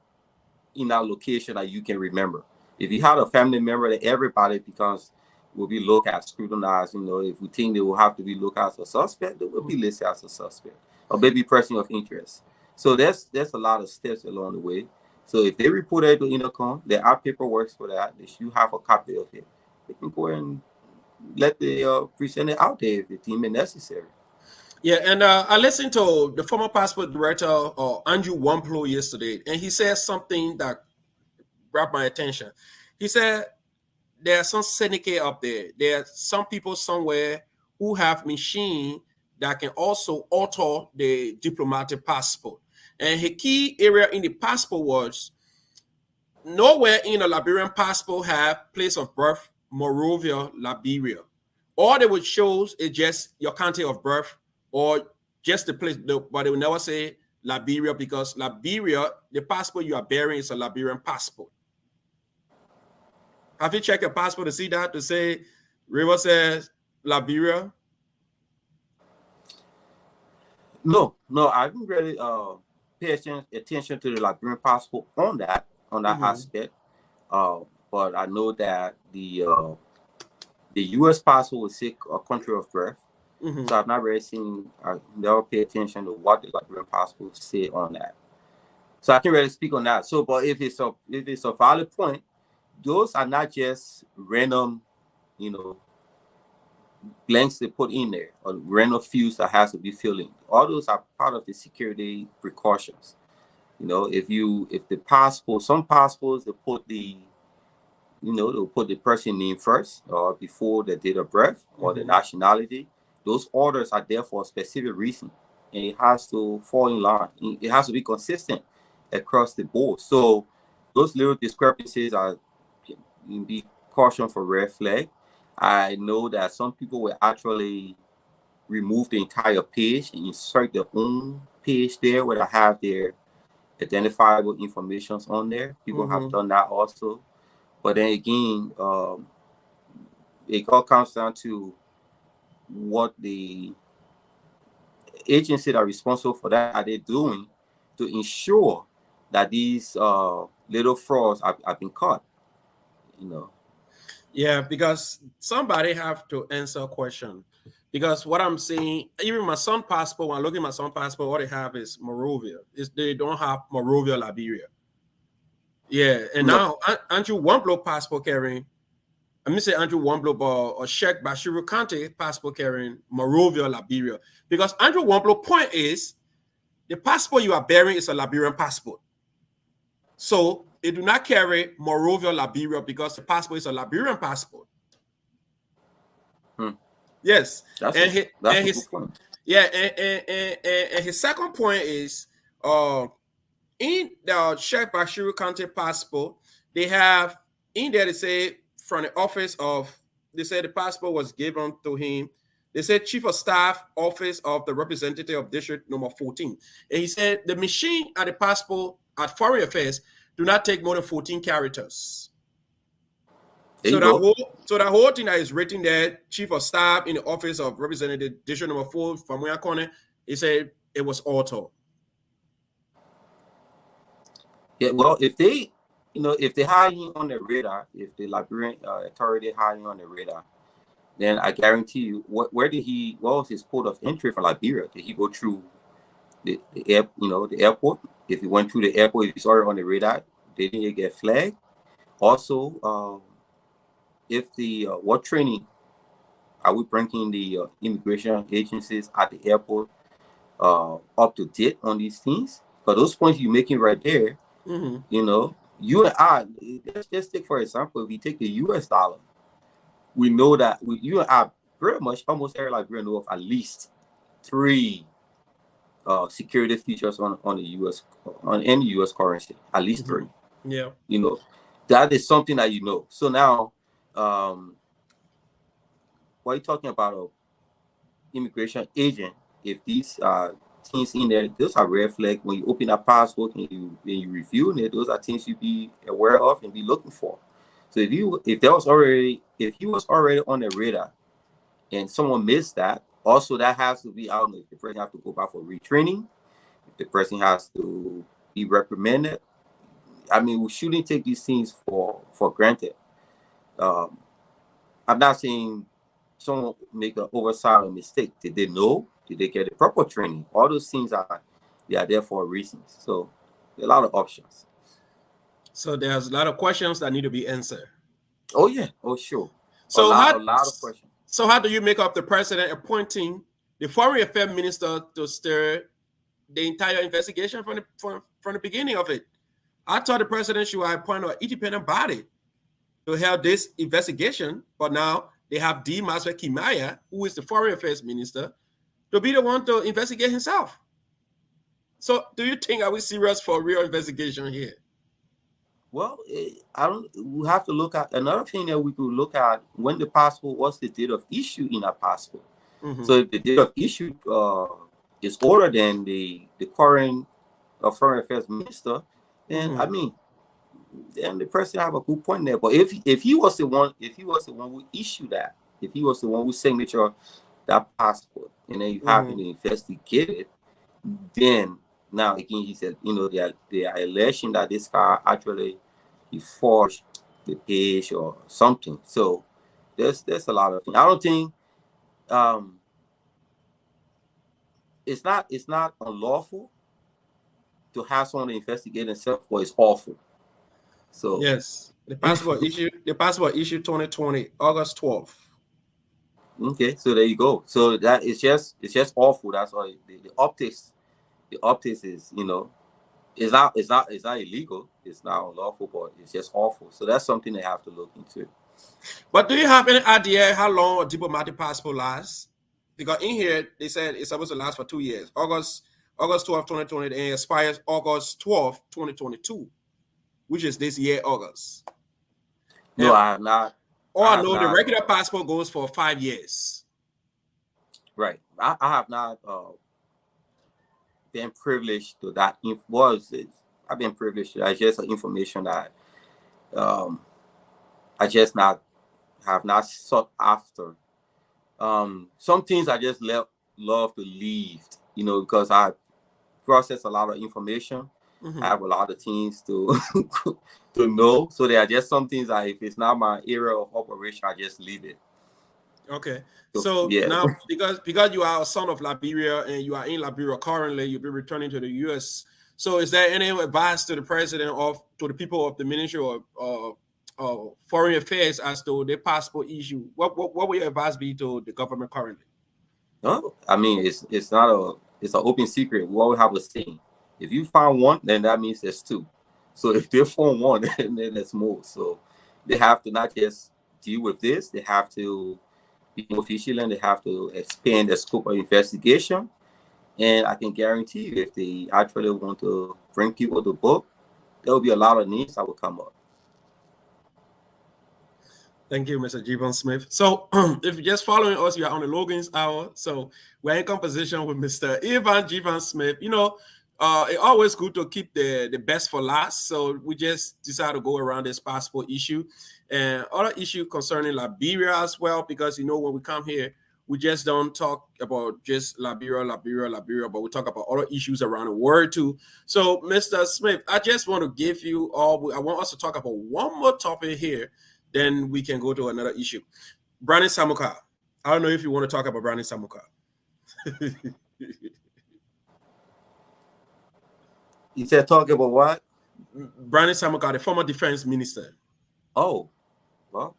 in that location that you can remember. If you have a family member that everybody becomes, will be looked at, scrutinized. You know, if we think they will have to be looked at as a suspect, they will be listed as a suspect or maybe person of interest. So there's a lot of steps along the way. So if they report it to Intercom, there are paperwork for that. They should have a copy of it. They can go and let the present it out there if they deem it necessary. Yeah, and I listened to the former passport director, Andrew Wamplo, yesterday, and he said something that grabbed my attention. He said there are some syndicate up there. There are some people somewhere who have machine that can also alter the diplomatic passport. And the key area in the passport was nowhere in a Liberian passport have place of birth Monrovia, Liberia. All they would show is just your country of birth or just the place, but they will never say Liberia because Liberia, the passport you are bearing is a Liberian passport. Have you checked your passport to see that to say River says Liberia? No, I haven't really pay attention to the Liberian passport on that aspect. But I know that the U.S. passport will say a country of birth. So I've not really seen. I never pay attention to what the Liberian passport say on that. So I can't really speak on that. So, but if it's a valid point, those are not just random, you know, blanks they put in there or random fields that has to be filled in. All those are part of the security precautions. You know, if the passport, some passports they put they'll put the person name first or before the date of birth or the nationality. Those orders are there for a specific reason, and it has to fall in line. It has to be consistent across the board. So those little discrepancies are be caution for red flag. I know that some people will actually remove the entire page and insert their own page there where they have their identifiable information on there. People have done that also. But then again, it all comes down to what the agency that are responsible for that are they doing to ensure that these little frauds have been caught. You know. Yeah, because somebody have to answer a question. Because what I'm seeing, even my son passport, when I look at my son passport, what they have is Monrovia. They don't have Monrovia, Liberia. Yeah, and No. now Andrew Wamplo passport carrying, I'm gonna say Andrew Wamplo or Sheikh Bashiru Kante passport carrying Monrovia, Liberia. Because Andrew Wamplo point is the passport you are bearing is a Liberian passport. So it do not carry Monrovia, Liberia because the passport is a Liberian passport. Yes, That's and a good point. yeah, and his second point is in the Sheikh Bashiru County passport, they have in there they say from the office of they said the passport was given to him. They said Chief of Staff Office of the Representative of District Number 14. And he said the machine at the passport at Foreign Affairs do not take more than 14 characters. So that whole thing that is written there, Chief of Staff in the Office of Representative District Number 4 from where corner, he said it was auto. Yeah, well, if they hire you on the radar, if the Liberian authority hire you on the radar, then I guarantee you, what was his port of entry for Liberia? Did he go through the airport? If he went through the airport, if he's already on the radar, did he get flagged? Also, if what training are we bringing the immigration agencies at the airport up to date on these things? For those points you're making right there, you know, you and I, let's just take for example, if we take the US dollar, we know that you and I pretty much almost every Liberian know of at least 3 security features on the US on any US currency, at least 3. Yeah. You know, that is something that you know. So now, what are you talking about? Immigration agent, if these things in there, those are red flag. When you open a passport and you review it, those are things you be aware of and be looking for. So if he was already on the radar and someone missed that, also that has to be out. If the person has to go back for retraining, if the person has to be reprimanded. I mean, we shouldn't take these things for granted. I'm not saying someone make an oversight or mistake. Did they know? Did they get the proper training? All those things they are there for a reason. So there are a lot of options. So there's a lot of questions that need to be answered. Oh yeah. Oh sure. So A lot of questions. so how do you make up the president appointing the foreign affairs minister to steer the entire investigation from the beginning of it? I thought the president should appoint an independent body to help this investigation, but now they have D. Maswe Kimaya, who is the foreign affairs minister, to be the one to investigate himself. So do you think are we serious for real investigation here? Well, I don't. We have to look at another thing that we could look at when the passport. What's the date of issue in a passport? Mm-hmm. So if the date of issue is older than the current foreign affairs minister, then I mean, then the person have a good point there. But if he was the one, who issued that, if he was the one who signature that passport, and then you have to investigate it, then now again he said, they are alleging that this guy actually he forged the page or something. So there's a lot of things. I don't think it's not unlawful to have someone investigate himself, but it's awful. So yes, the passport issued 2020 August 12th. Okay, so there you go. So that it's just awful. That's why the optics is it's not illegal. It's not unlawful, but it's just awful. So that's something they have to look into. But do you have any idea how long a diplomatic passport lasts? Because in here they said it's supposed to last for 2 years. August 12th, 2020, and expires August 12th, 2022, which is this year, August. No, I have not. I know the regular passport goes for 5 years. Right. I have not been privileged to that. I've been privileged to that. It's just information that I just have not sought after. Some things I just love to leave, because I process a lot of information. I have a lot of things to to know. So there are just some things that if it's not my area of operation, I just leave it. Okay. So yeah. Now because you are a son of Liberia and you are in Liberia currently, you'll be returning to the US. So is there any advice to the president to the people of the Ministry of Foreign Affairs as to their passport issue? What would your advice be to the government currently? No, I mean it's an open secret. We always have a saying. If you find one, then that means there's two. So if they found one, then there's more. So they have to not just deal with this. They have to be more vigilant. They have to expand the scope of investigation. And I can guarantee you, if they actually want to bring people to book, there will be a lot of names that will come up. Thank you, Mr. Javon Smith. So if you're just following us, you are on the Logan's Hour. So we're in conversation with Mr. Javon Smith. It's always good to keep the best for last. So we just decided to go around this passport issue and other issue concerning Liberia as well, because when we come here, we just don't talk about just Liberia, but we talk about other issues around the world too. So, Mr. Smith, I just want to give you I want us to talk about one more topic here, then we can go to another issue. Brandon Samuka. I don't know if you want to talk about Brandon Samuka. You said talk about what? Brandon Samuka, the former defense minister. Oh, well.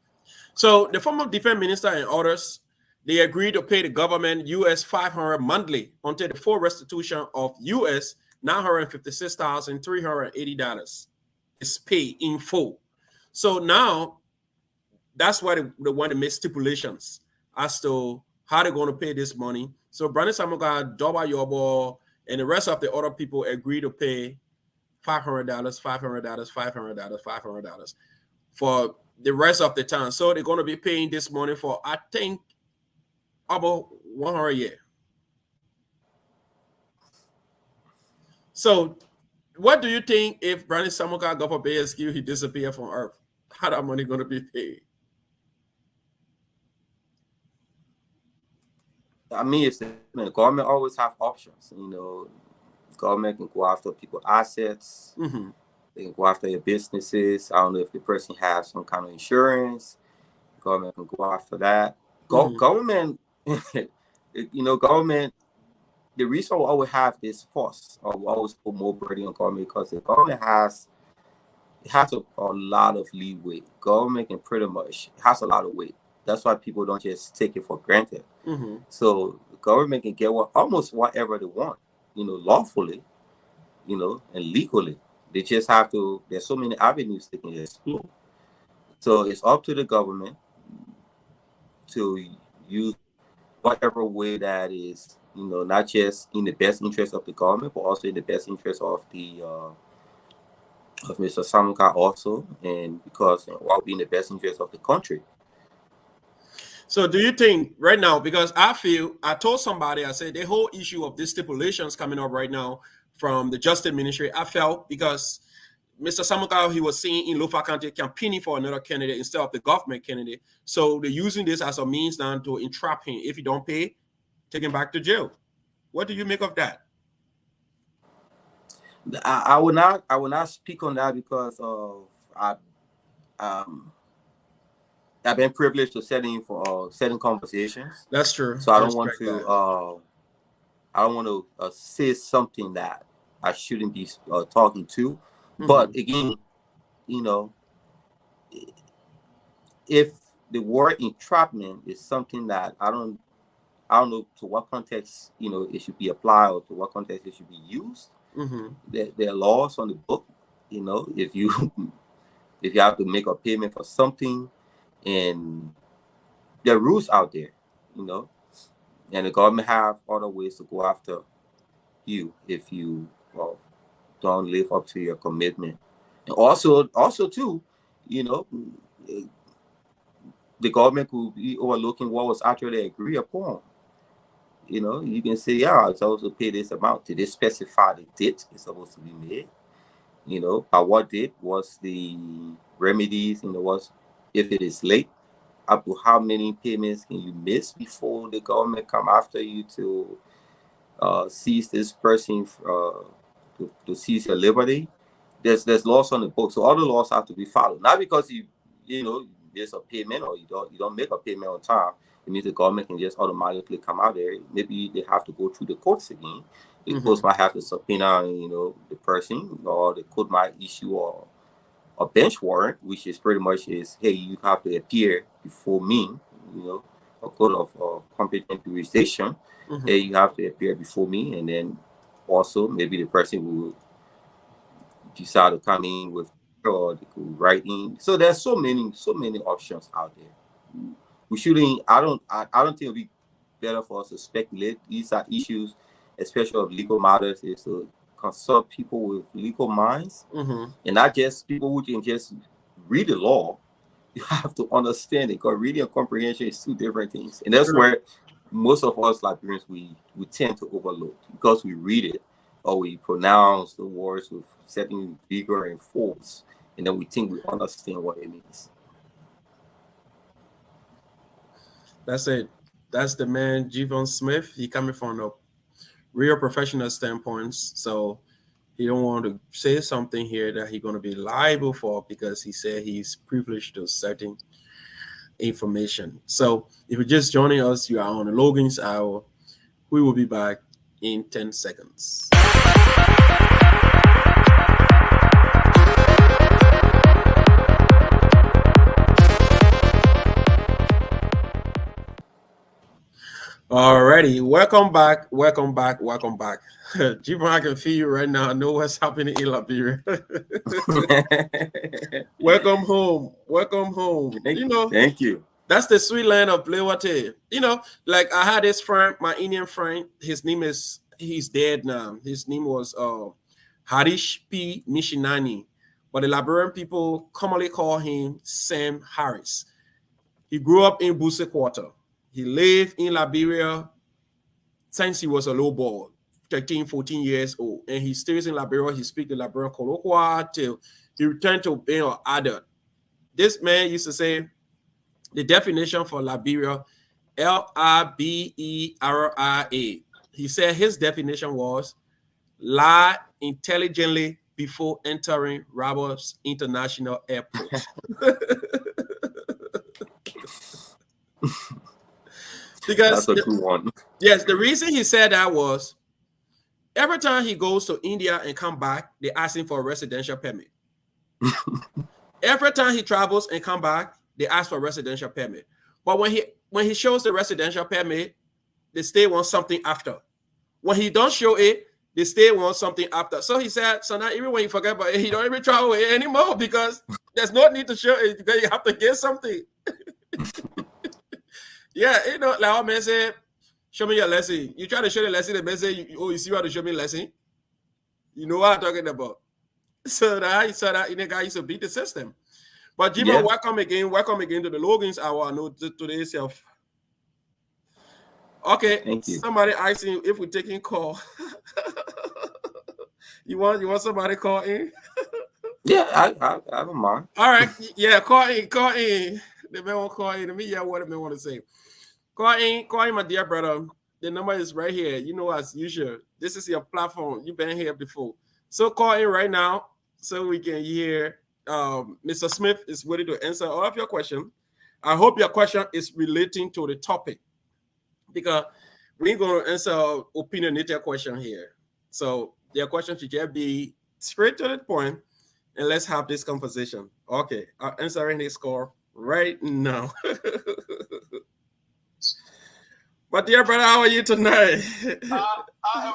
So the former defense minister and others, they agreed to pay the government US $500 monthly until the full restitution of US $956,380 is paid in full. So now that's why they want to make stipulations as to how they're going to pay this money. So Brandon Samuka, Doba Yobo, and the rest of the other people agreed to pay $500 for the rest of the time. So they're going to be paying this money for, I think, about 100 years. So what do you think if Brandon Samuka got for BSQ, he disappeared from Earth? How that money going to be paid? I mean, the government always have options. Government can go after people's assets. They can go after your businesses. I don't know if the person has some kind of insurance. Government can go after that. Mhm. Government, government. The reason why we have this force, or we always put more burden on government, because the government has a lot of leeway. Government can pretty much has a lot of weight. That's why people don't just take it for granted. Mhm. So the government can get almost whatever they want, lawfully, and legally. They just have to. There's so many avenues they can explore. So it's up to the government to use whatever way that is, not just in the best interest of the government, but also in the best interest of the of Mr. Samuka also, and because while being the best interest of the country. So do you think right now, because I told somebody, I said the whole issue of these stipulations coming up right now from the Justice Ministry, I felt because Mr. Samuka, he was saying in Lofa County campaigning for another candidate instead of the government candidate. So they're using this as a means now to entrap him. If he don't pay, take him back to jail. What do you make of that? I will not speak on that because of um I've been privileged to set in for certain conversations, That's true. so I I don't want respect to that. say something that I shouldn't be talking to. Mm-hmm. But again, you know, if the word entrapment is something that I don't know to what context it should be applied, or to what context it should be used. Mm-hmm. There are laws on the book. If you if you have to make a payment for something, and there are rules out there, you know, and the government have other ways to go after you if you don't live up to your commitment. And also too, you know, the government could be overlooking what was actually agreed upon. You can say, yeah, I was supposed to pay this amount. Did they specify the date it's supposed to be made? By what date was the remedies, was if it is late, up to how many payments can you miss before the government come after you to seize this person, to seize your liberty. There's laws on the book, so all the laws have to be followed. Not because you miss a payment, or you don't make a payment on time, it means the government can just automatically come out there. Maybe they have to go through the courts again. The Mm-hmm. courts might have to subpoena the person, or the court might issue a bench warrant, which is pretty much is, hey, you have to appear before me, a court of competent jurisdiction. Mm-hmm. Hey, you have to appear before me, and then also maybe the person will decide to come in with, or they could write in. So there's so many options out there. We shouldn't. I don't think it'll be better for us to speculate. These are issues, especially of legal matters, is to consult people with legal minds, Mm-hmm. and not just people who can just read the law. You have to understand it, because reading and comprehension is two different things, and that's True. where most of us Liberians we tend to overlook, because we read it, or we pronounce the words with certain vigor and force, and then we think we understand what it means. That's it. That's the man, Javon Smith. He coming from a real professional standpoints. So he don't want to say something here that he's going to be liable for because he said he's privileged to certain information. So if you're just joining us, you are on the Logan's Hour. We will be back in 10 seconds. Alrighty, welcome back, welcome back, welcome back. Jibon, I can feel you right now. I know what's happening in Liberia. Welcome home, welcome home. Thank you. That's the sweet land of Lewate. Like I had this friend, my Indian friend. He's dead now. His name was Harish P. Mishinani, but the Liberian people commonly call him Sam Harris. He grew up in Buse Quarter. He lived in Liberia since he was a little boy, 13, 14 years old. And he stays in Liberia. He speaks the Liberian colloquial till he returned to being an adult. This man used to say the definition for Liberia, Liberia. He said his definition was lie intelligently before entering Roberts International Airport. Because That's a good one. yes, the reason he said that was every time he goes to India and come back, they ask him for a residential permit. Every time he travels and come back, they ask for a residential permit. But when he shows the residential permit, the state wants something after. When he don't show it, the state wants something after. So he said, so now even when you forget about it, he don't even travel it anymore because there's no need to show it because you have to get something. Yeah, you know, like our man said, show me your lesson. You try to show the lesson, the man say, oh, you see how to show me lesson? You know what I'm talking about. So that in the guy used to beat the system. But Jibo, Yeah. welcome again to the Logan's Hour. I know today self. Okay, Thank you. somebody asking if we're taking call. you want somebody call in? Yeah, I don't mind. All right, yeah, call in. The man won't call in. Let me hear what the man want to say. Call in, my dear brother. The number is right here. You know, as usual, this is your platform. You've been here before. So call in right now so we can hear. Mr. Smith is ready to answer all of your questions. I hope your question is relating to the topic because we're going to answer opinionated question here. So your question should just be straight to the point, and let's have this conversation. Okay, I'm answering this call right now. My dear brother, how are you tonight? I am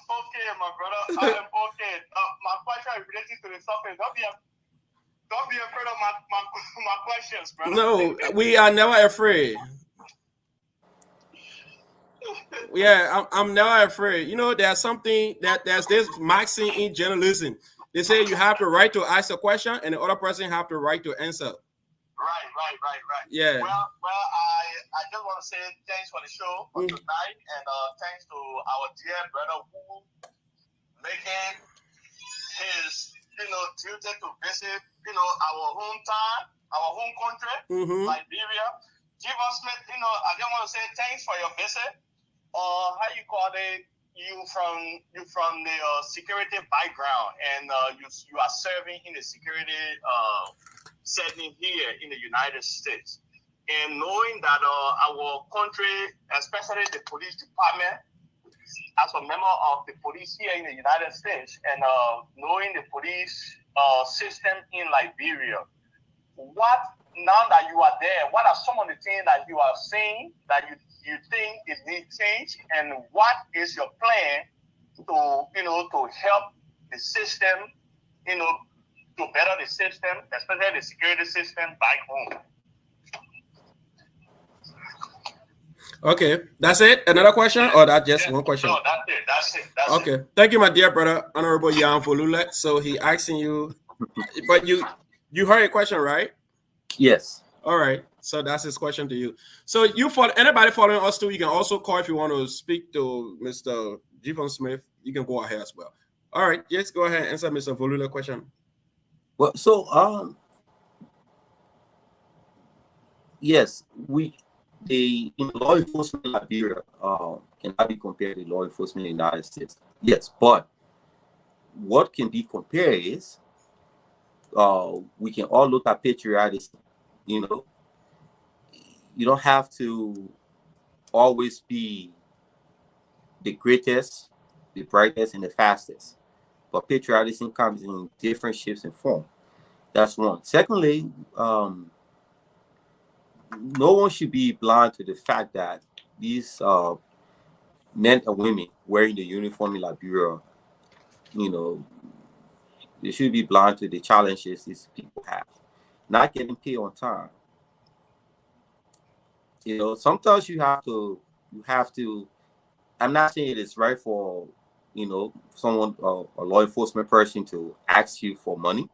okay, my brother. I am okay. My question is related to the topic. Don't be afraid of my questions, brother. No, we are never afraid. Yeah, I'm never afraid. You know, there's something there's this maxim in journalism. They say you have the right to ask a question, and the other person have the right to answer. Right. Yeah. Well, I just want to say thanks for the show for tonight, and thanks to our dear brother who making his duty to visit our hometown, our home country, Liberia. Jibo Smith, I just want to say thanks for your visit. How you call it? You from the security background, and you are serving in the security setting here in the United States. And knowing that our country, especially the police department, as a member of the police here in the United States, and knowing the police system in Liberia, what now that you are there, what are some of the things that you are seeing that you think it needs change, and what is your plan to help the system, to better the system, especially the security system back home? Okay, that's it. Another question, or that just one question? No, that's it. Okay, thank you, my dear brother, Honorable Jan Volule. So he asking you, but you heard a question, right? Yes. All right. So that's his question to you. So anybody following us too, you can also call if you want to speak to Mr. Jibo Smith. You can go ahead as well. All right, yes, go ahead and answer Mr. Volule's question. Well, so yes, the law enforcement in Liberia cannot be compared to law enforcement in the United States. Yes, but what can be compared is we can all look at patriotism. You don't have to always be the greatest, the brightest, and the fastest. But patriotism comes in different shapes and form. That's one. Secondly, no one should be blind to the fact that these men and women wearing the uniform in Liberia, they should be blind to the challenges these people have. Not getting paid on time. Sometimes you have to, I'm not saying it is right for, someone, a law enforcement person to ask you for money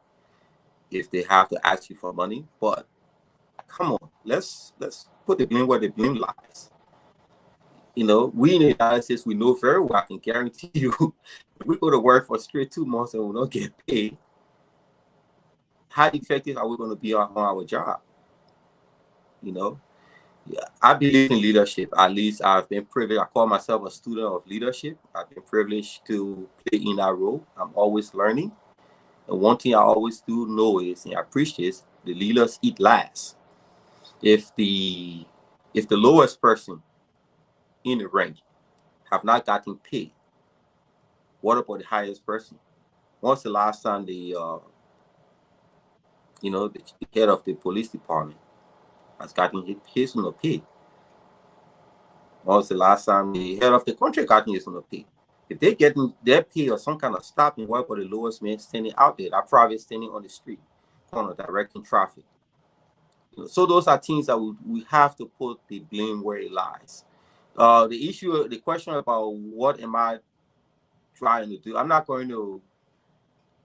if they have to ask you for money, but come on, let's put the blame where the blame lies. We in the United States, we know very well, I can guarantee you, if we go to work for straight 2 months and we don't get paid, how effective are we going to be on our job? I believe in leadership. At least I've been privileged. I call myself a student of leadership. I've been privileged to play in that role. I'm always learning. And one thing I always do know is, and I preach this, the leaders eat last. If the If the lowest person in the rank have not gotten paid, what about the highest person? When's the last time the head of the police department has gotten his or pay? When was the last time the head of the country gotten his or pay? If they're getting their pay or some kind of stopping, what about the lowest man standing out there, that private standing on the street corner directing traffic? So those are things that we have to put the blame where it lies. The question about what am I trying to do, I'm not going to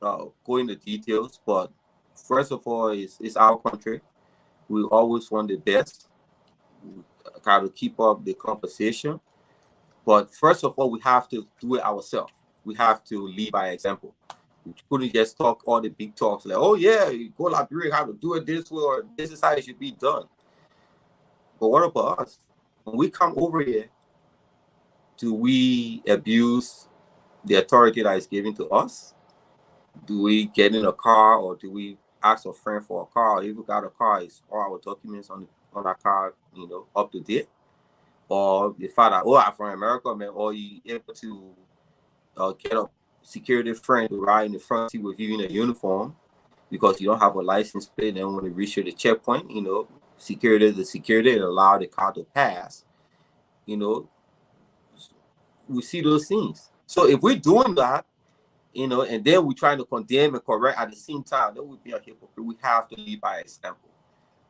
go into details, but first of all, it's our country. We always want the best. We got to keep up the conversation. But first of all, we have to do it ourselves. We have to lead by example. We couldn't just talk all the big talks like, oh yeah, you go Liberia, how to do it this way, or this is how it should be done. But what about us? When we come over here, do we abuse the authority that is given to us? Do we get in a car, or do we ask a friend for a car? If we got a car, is all our documents on our car, up to date? Or the fact that, oh, I'm from America, man, or you able to get a security friend to ride in the front seat with you in a uniform because you don't have a license plate, and when you reach the checkpoint, security allow the car to pass. We see those things. So if we're doing that, and then we try to condemn and correct at the same time, then we'd be a hypocrite. We have to lead by example.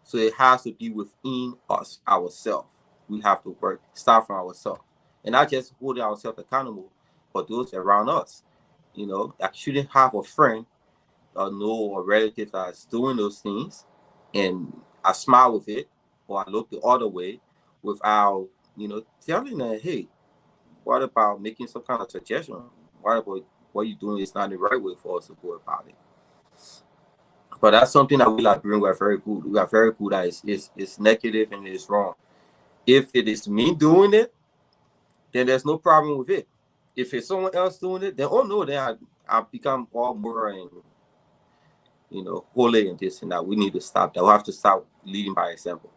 So it has to be within us, ourselves. We have to start from ourselves, and not just holding ourselves accountable, but those around us. I shouldn't have a friend or know a relative that's doing those things, and I smile with it, or I look the other way without, telling them, hey, what about making some kind of suggestion? What about what you're doing is not the right way for us to go about it? But that's something that we Liberians are very good. We are very good at it's negative and it's wrong. If it is me doing it, then there's no problem with it. If it's someone else doing it, then then I become all more and holy and this and that. We need to stop that. We have to start leading by example.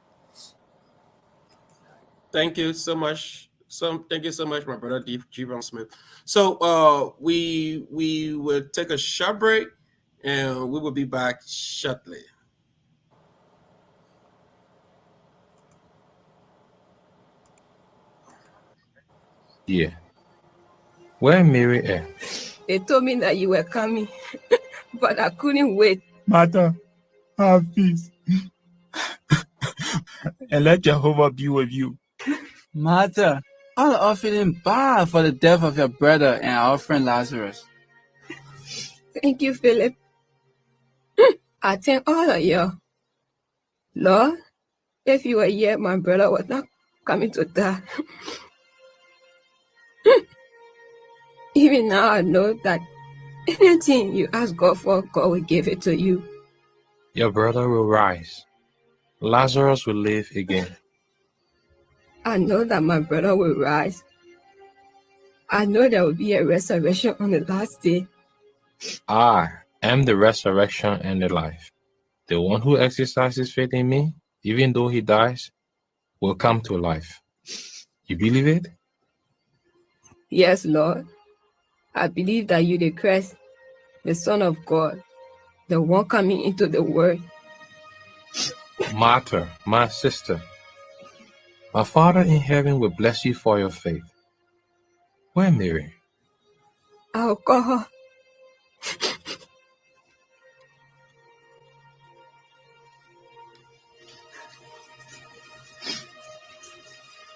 Thank you so much. Thank you so much, my brother Javon Smith. So we will take a short break, and we will be back shortly. Yeah. Where Mary at? They told me that you were coming, but I couldn't wait. Martha, have peace. And let Jehovah be with you. Martha, all are feeling bad for the death of your brother and our friend Lazarus. Thank you, Philip. I thank all of you. Lord, if you were here, my brother was not coming to die. Even now, I know that anything you ask God for, God will give it to you. Your brother will rise. Lazarus will live again. I know that my brother will rise. I know there will be a resurrection on the last day. I am the resurrection and the life. The one who exercises faith in me, even though he dies, will come to life. You believe it? Yes, Lord. I believe that you, the Christ, the Son of God, the one coming into the world. Martha, my sister, my Father in heaven will bless you for your faith. Where Mary? I'll call her.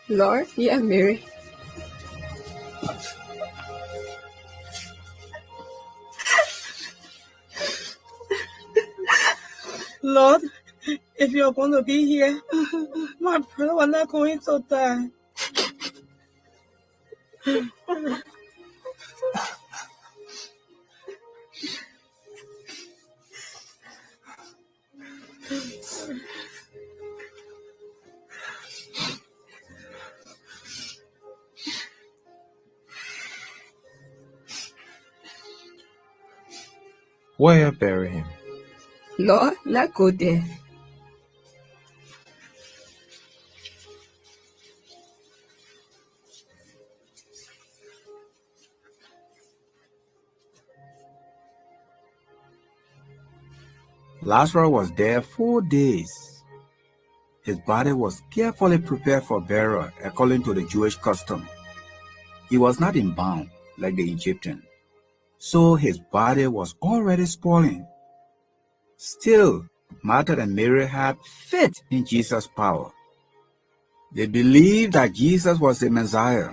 Lord, yeah, Mary. Lord, if you're going to be here, my brother was not going to die. Where you bury him? Lord, let's go there. Lazarus was dead 4 days. His body was carefully prepared for burial according to the Jewish custom. He was not embalmed like the Egyptian, so his body was already spoiling. Still, Martha and Mary had faith in Jesus' power. They believed that Jesus was the Messiah.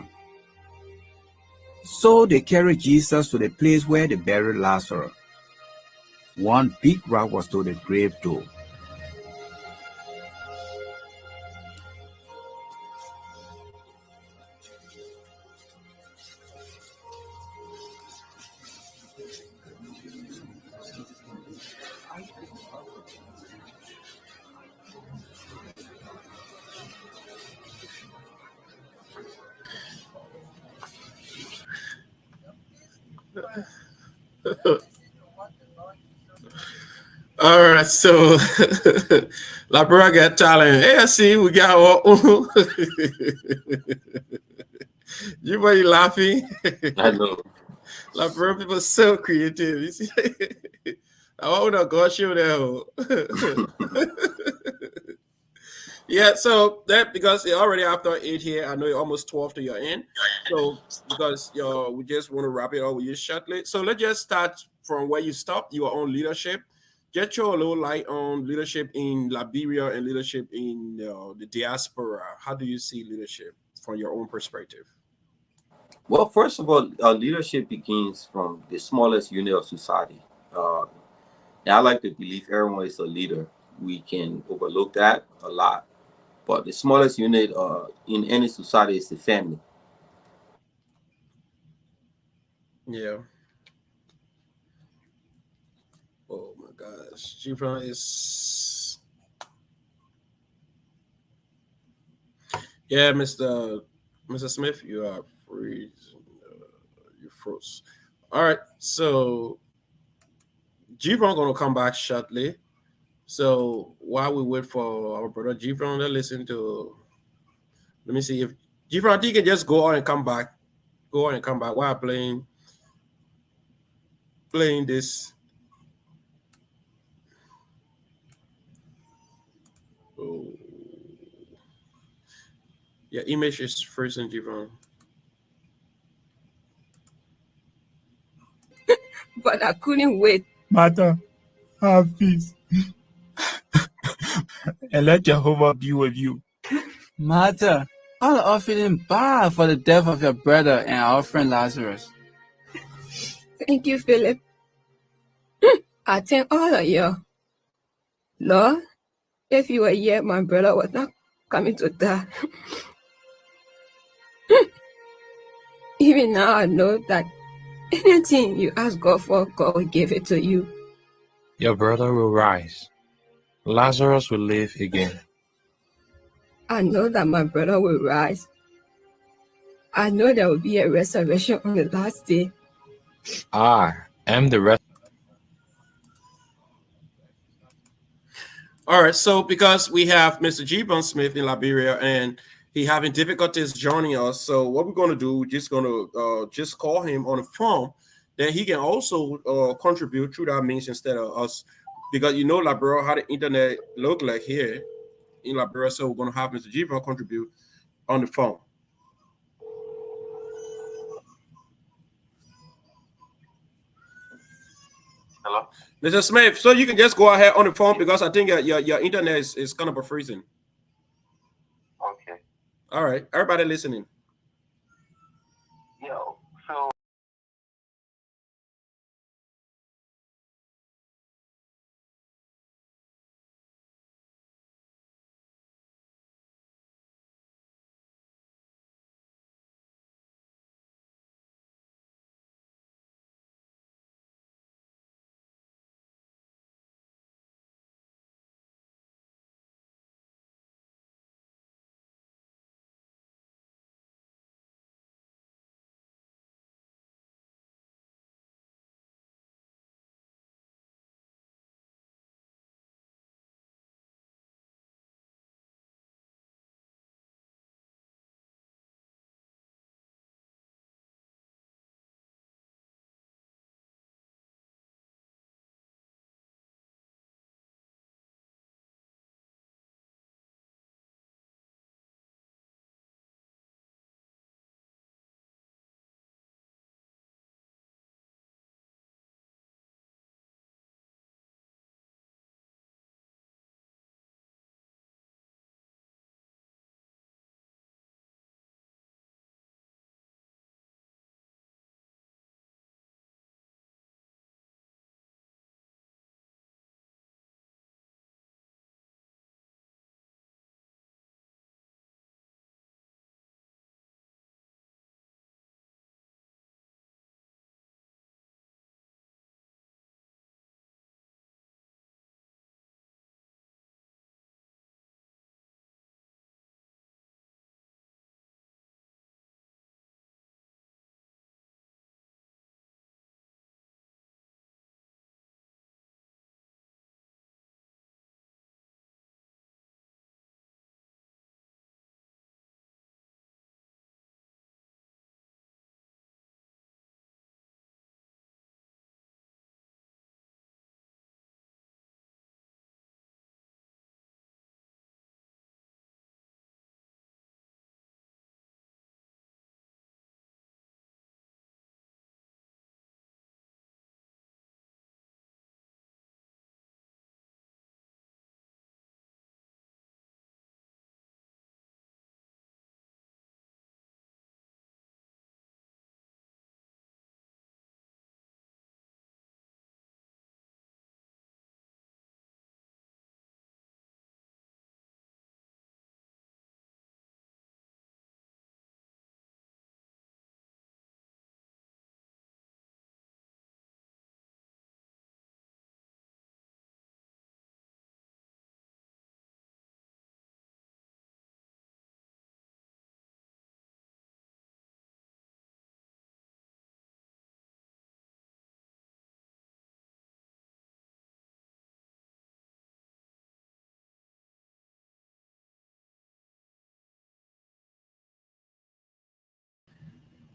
So they carried Jesus to the place where they buried Lazarus. One big rock was to the grave door. All right, so Labra got talent. Hey, I see we got all. You were laughing. I know. Labra people so creative. You see, I want to go show them. Yeah, so that because you're already after 8 here, I know you're almost 12 to your end. So because we just want to wrap it up with you shortly. So let's just start from where you stopped, your own leadership. Get your little light on leadership in Liberia and leadership in the diaspora. How do you see leadership from your own perspective? Well, first of all, leadership begins from the smallest unit of society. And I like to believe everyone is a leader. We can overlook that a lot. But the smallest unit in any society is the family. Yeah. Oh my gosh. Gibran is. Yeah, Mr. Smith, you are free. You froze. All right. So Gibran gonna come back shortly. So while we wait for our brother Gibran to listen to, let me see if Gibran, I think you can just go on and come back. Go on and come back while playing this. Oh, yeah, image is first in Gibran. But I couldn't wait. Martha, have peace. And let Jehovah be with you. Martha, all are feeling bad for the death of your brother and our friend Lazarus. Thank you, Philip. I thank all of you. Lord, if you were here, my brother was not coming to die. Even now, I know that anything you ask God for, God will give it to you. Your brother will rise. Lazarus will live again. I know that my brother will rise. I know there will be a resurrection on the last day. I am the rest. All right, so because we have Mr. Gibran Smith in Liberia and he having difficulties joining us, so what we're going to do, we're just going to just call him on the phone. Then he can also contribute through that means instead of us, because you know Liberia how the internet look like here in Liberia. So we're going to have Mr. Gibran contribute on the phone. Hello? Mr. Smith, so you can just go ahead on the phone because I think your internet is kind of freezing. Okay. All right, everybody listening. Yo, so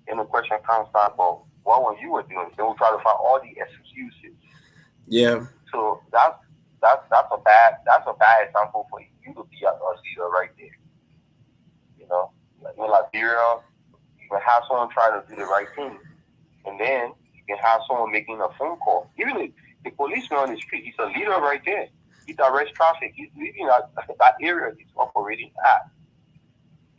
And the question comes back, well, what were you were doing? Then we try to find all the excuses. Yeah. So that's a bad example for you to be a leader right there. You know, like in Liberia, you can have someone trying to do the right thing, and then you can have someone making a phone call. Even if the policeman on the street, he's a leader right there. He directs traffic. He's leading that area he's operating at.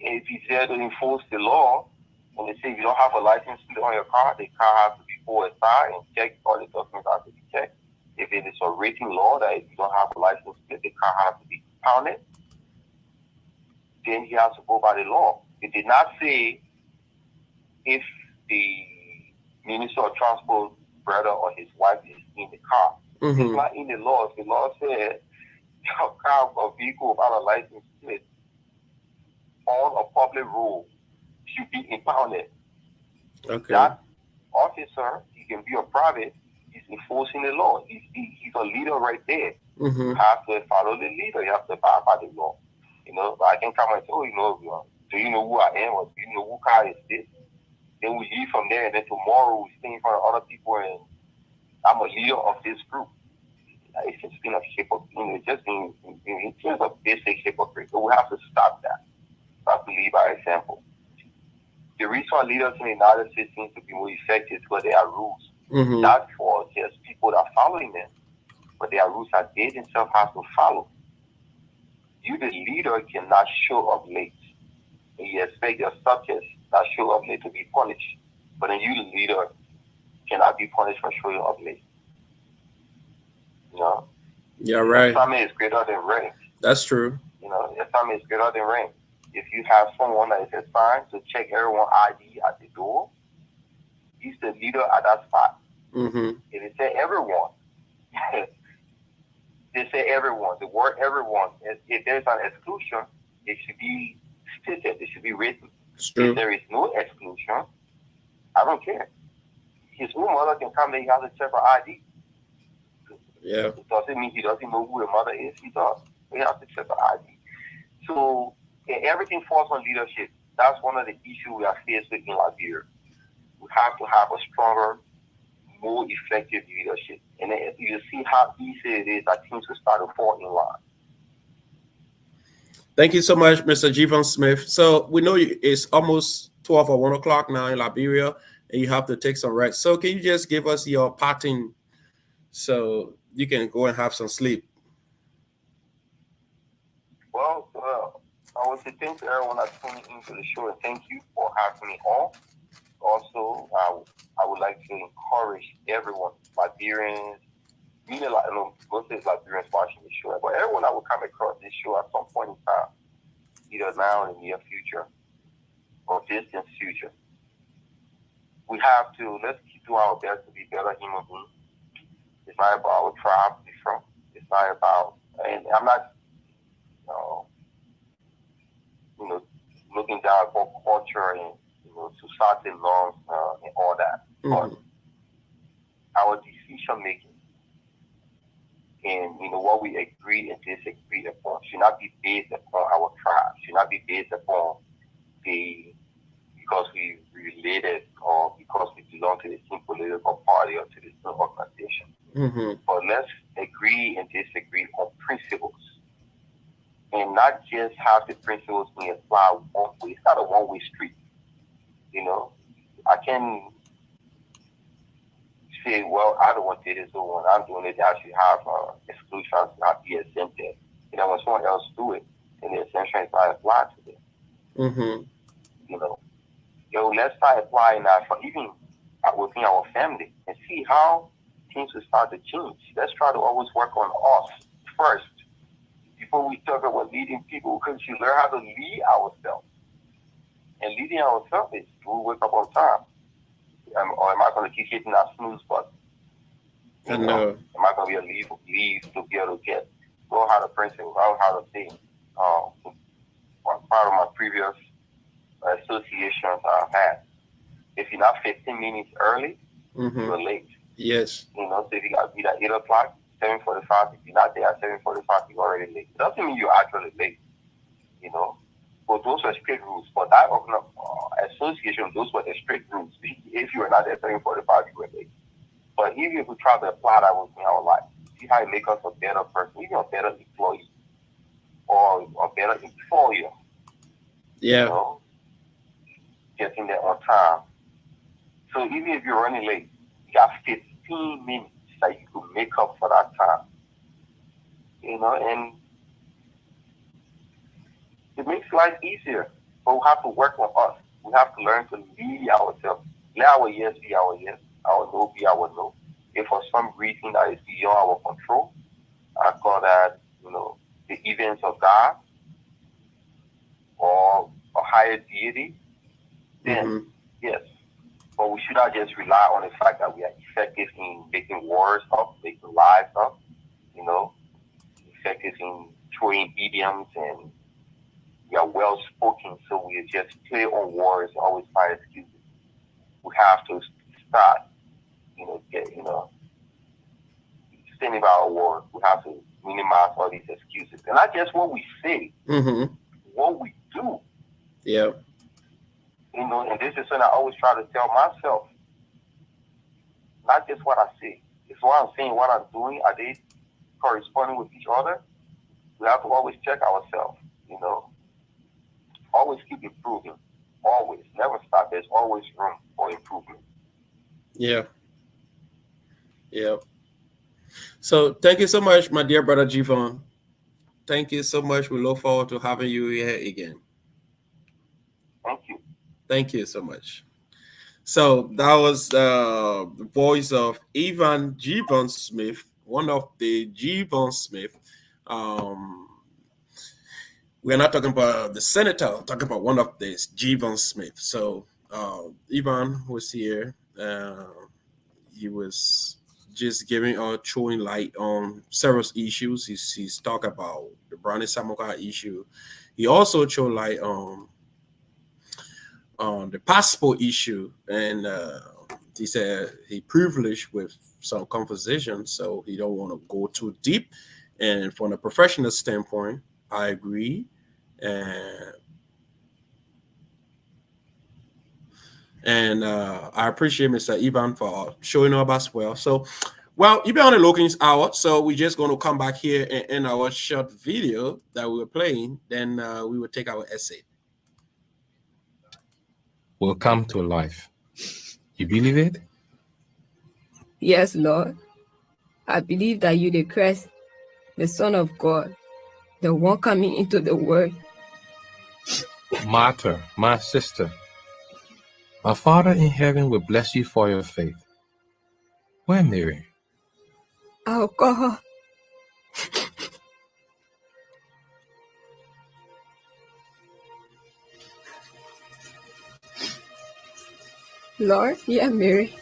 And if he's there to enforce the law, and they say if you don't have a license plate on your car, the car has to be pulled aside and checked. All the documents have to be checked. If it is a rating law that if you don't have a license plate, the car has to be impounded, then he has to go by the law. It did not say if the Minister of Transport brother or his wife is in the car. Mm-hmm. It's not in the law. The law said a car or vehicle without a license plate on a public road should be impounded. Okay. That officer, he can be a private, he's enforcing the law. He's a leader right there. Mm-hmm. You have to follow the leader. You have to abide by the law. You know, but I can come and say, oh, do you know who I am? Or do you know who car is this? Then we leave from there, and then tomorrow we stay in front of other people, and I'm a leader of this group. It's just been a hypocrite. It's just a basic hypocrite. So we have to stop that. We have to lead by example. The reason why leaders in the United States seem to be more effective is because there are rules. Mm-hmm. Not for just people that are following them, but there are rules that they themselves have to follow. You, the leader, cannot show up late. And you expect your subjects that show up late to be punished. But then you, the leader, cannot be punished for showing up late. You know? Yeah, right. Assignment is greater than rank. That's true. You know, assignment is greater than rank. If you have someone that is assigned to check everyone's ID at the door, he's the leader at that spot. Mm-hmm. If it say everyone, they say everyone. The word everyone, if there's an exclusion, it should be stated. It should be written. If there is no exclusion, I don't care. His own mother can come there. He has to check her ID. Yeah. It doesn't mean he doesn't know who the mother is. He does. He has to check her ID. So everything falls on leadership. That's one of the issues we are faced with in Liberia. We have to have a stronger, more effective leadership. And then you see how easy it is that things will start to fall in line. Thank you so much, Mr. Jivan Smith. So we know it's almost 12 or 1 o'clock now in Liberia, and you have to take some rest. So can you just give us your parting so you can go and have some sleep? Well, I would say thanks to everyone that's tuning into the show, and thank you for having me on. Also, I would like to encourage everyone, Liberians, meaning like, most of Liberians watching the show, but everyone that will come across this show at some point in time, either now or in the near future or distant future. We have to, let's keep doing our best to be better human beings. It's not about our tribe to be from. It's not about, and I'm not, looking down upon culture and, society norms and all that. Mm-hmm. But our decision making and, what we agree and disagree upon should not be based upon our tribe, should not be based upon because we related or because we belong to the same political party or to the same organization. Mm-hmm. But let's agree and disagree on principles. And not just have the principles being applied one way. It's not a one-way street. I can say, well, I don't want to do this, or when I'm doing it, I should have exclusions, not be exempted. And then when someone else do it, then the exemption is not applied to them. Mm-hmm. Let's start applying that for even within our family and see how things will start to change. Let's try to always work on us first before we talk about leading people, because you learn how to lead ourselves. And leading ourselves is, do we wake up on time? Or am I going to keep hitting that snooze button? Am I going to be a leave to be able to go how to principle, how to think? Part of my previous associations I've had, if you're not 15 minutes early, mm-hmm. you're late. Yes. So if you got to be at 8 o'clock, 7:45, if you're not there at 7:45, you're already late. It doesn't mean you're actually late, But those are strict rules. But that as soon association, those were the strict rules. If you were not there 7:45, you were late. But even if we try to apply that within our life, see how it makes us a better person, even a better employee or a better employer. Yeah. You know, getting there on time. So even if you're running late, you got 15 minutes that you could make up for that time. You know, and it makes life easier. But we have to work on us. We have to learn to lead ourselves. Let our yes be our yes, our no be our no. If for some reason that is beyond our control, I call that, you know, the events of God or a higher deity, then yes. But we should not just rely on the fact that we are effective in making words up, making lives up, you know, effective in throwing idioms, and we are well spoken, so we just play on words and always find excuses. We have to start, standing by our word. We have to minimize all these excuses. And not just what we say, what we do. Yeah. You know, and this is something I always try to tell myself. Not just what I say. It's what I'm saying, what I'm doing. Are they corresponding with each other? We have to always check ourselves, you know. Always keep improving. Always. Never stop. There's always room for improvement. Yeah. Yeah. So thank you so much, my dear brother Jivon. Thank you so much. We look forward to having you here again. Thank you. Thank you so much. So that was the voice of Evan Jivon Smith, one of the Jivon Smith. We're not talking about the senator, we're talking about one of these, Jivon Smith. So Evan was here. He was just giving or throwing light on several issues. He's talked about the Brownie Samoka issue. He also threw light on the passport issue, and he said he privileged with some conversation, so he don't want to go too deep. And from a professional standpoint, I agree. And I appreciate Mr. Ivan for showing up as well. So, well, you've been on the Logan's Hour, so we're just going to come back here and end our short video that we were playing. Then we will take our essay. Will come to life. You believe it? Yes, Lord. I believe that you, the Christ, the Son of God, the one coming into the world. Martha, my sister, my Father in heaven will bless you for your faith. Where Mary? I'll call her. Lord, yeah, Mary.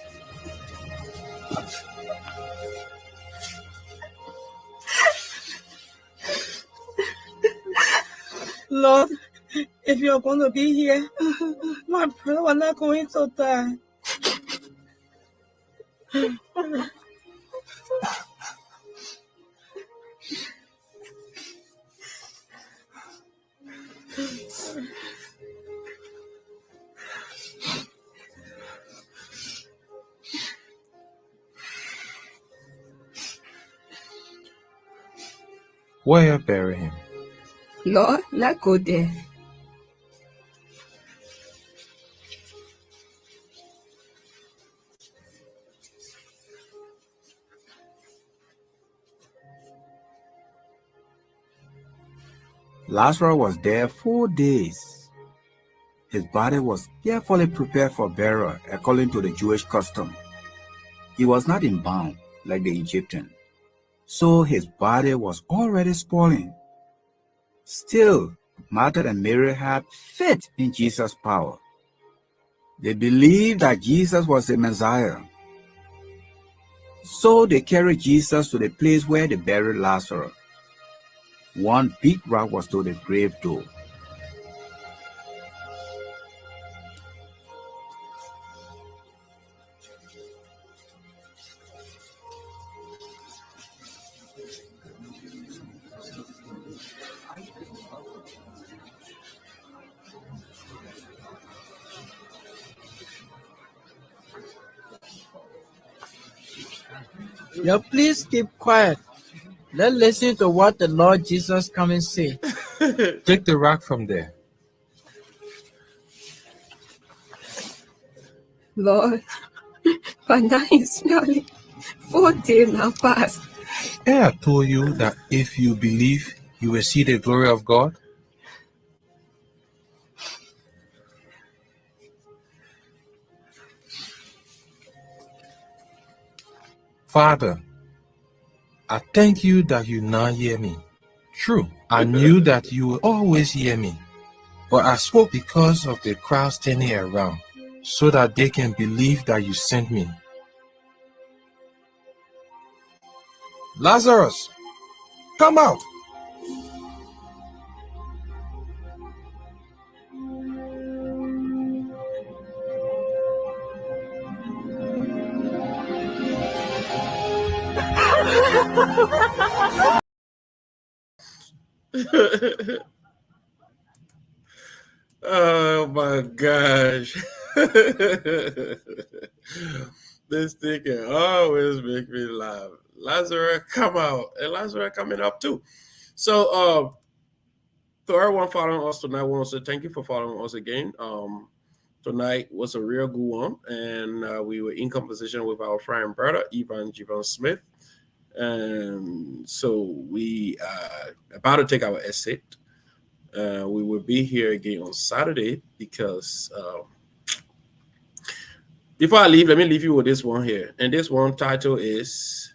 Lord, if you're going to be here, my brother was not going to die. Where you bury him? Lord, let's go there. Lazarus was there 4 days. His body was carefully prepared for burial according to the Jewish custom. He was not embalmed like the Egyptian, so his body was already spoiling. Still, Martha and Mary had faith in Jesus' power. They believed that Jesus was the Messiah. So they carried Jesus to the place where they buried Lazarus. One big rock was to the grave door. Yeah, please keep quiet. Let's listen to what the Lord Jesus come and say. Take the rock from there. Lord, but now it's nearly 4 days now past. I told you that if you believe, you will see the glory of God. Father, I thank you that you now hear me. True, I knew that you will always hear me, but I spoke because of the crowd standing around, so that they can believe that you sent me. Lazarus, come out! Oh my gosh. This thing can always make me laugh. Lazarus come out, and Lazarus coming up too. So to everyone following us tonight, I want to say thank you for following us again. Tonight was a real good one, and we were in conversation with our friend and brother Ivan Smith. And so we are about to take our exit. We will be here again on Saturday because before I leave, let me leave you with this one here. And this one title is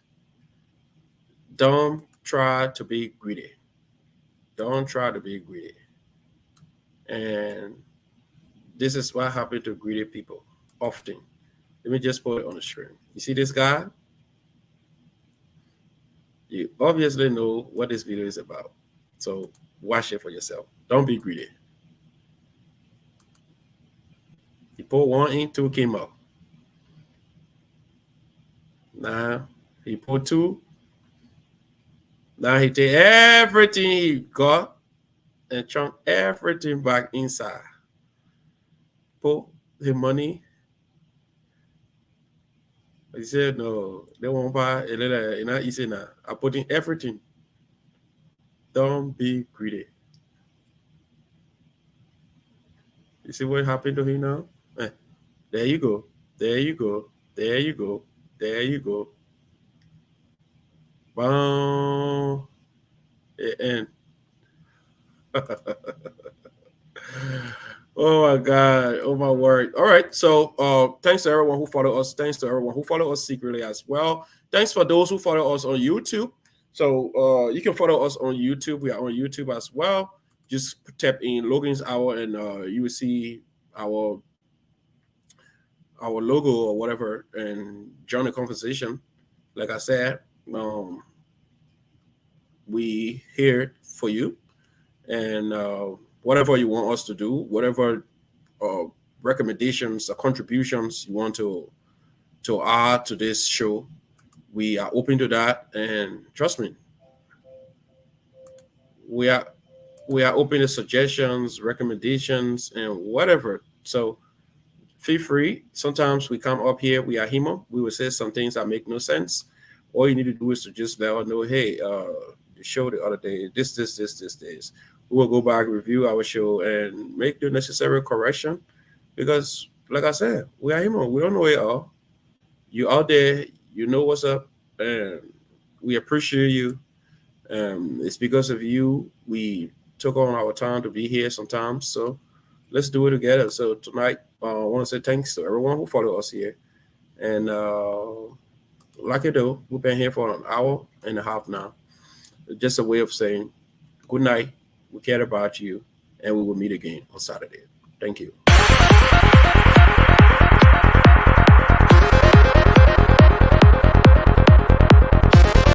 Don't Try to Be Greedy. Don't try to be greedy. And this is what happened to greedy people often. Let me just put it on the screen. You see this guy? You obviously know what this video is about. So watch it for yourself. Don't be greedy. He put one in, two came out. Now he put two. Now he take everything he got and chunk everything back inside. Put the money. He said, no, they won't buy a little. He said, nah, I put in everything. Don't be greedy. You see what happened to him now? There you go. There you go. There you go. There you go. Boom. And oh my God. Oh my word. All right. So thanks to everyone who followed us. Thanks to everyone who followed us secretly as well. Thanks for those who follow us on YouTube. So you can follow us on YouTube. We are on YouTube as well. Just tap in Logan's Hour and you will see our logo or whatever and join the conversation. Like I said, we here for you, and whatever you want us to do, whatever recommendations or contributions you want to add to this show, we are open to that. And trust me, we are open to suggestions, recommendations, and whatever. So feel free. Sometimes we come up here, we are human. We will say some things that make no sense. All you need to do is to just let us know, hey, the show the other day, this. We will go back, review our show, and make the necessary correction. Because, like I said, we are human. We don't know it all. You out there, you know what's up, and we appreciate you. It's because of you we took on our time to be here sometimes. So let's do it together. So tonight, I want to say thanks to everyone who followed us here. And like you do, we've been here for an hour and a half now. Just a way of saying good night. We care about you, and we will meet again on Saturday. Thank you.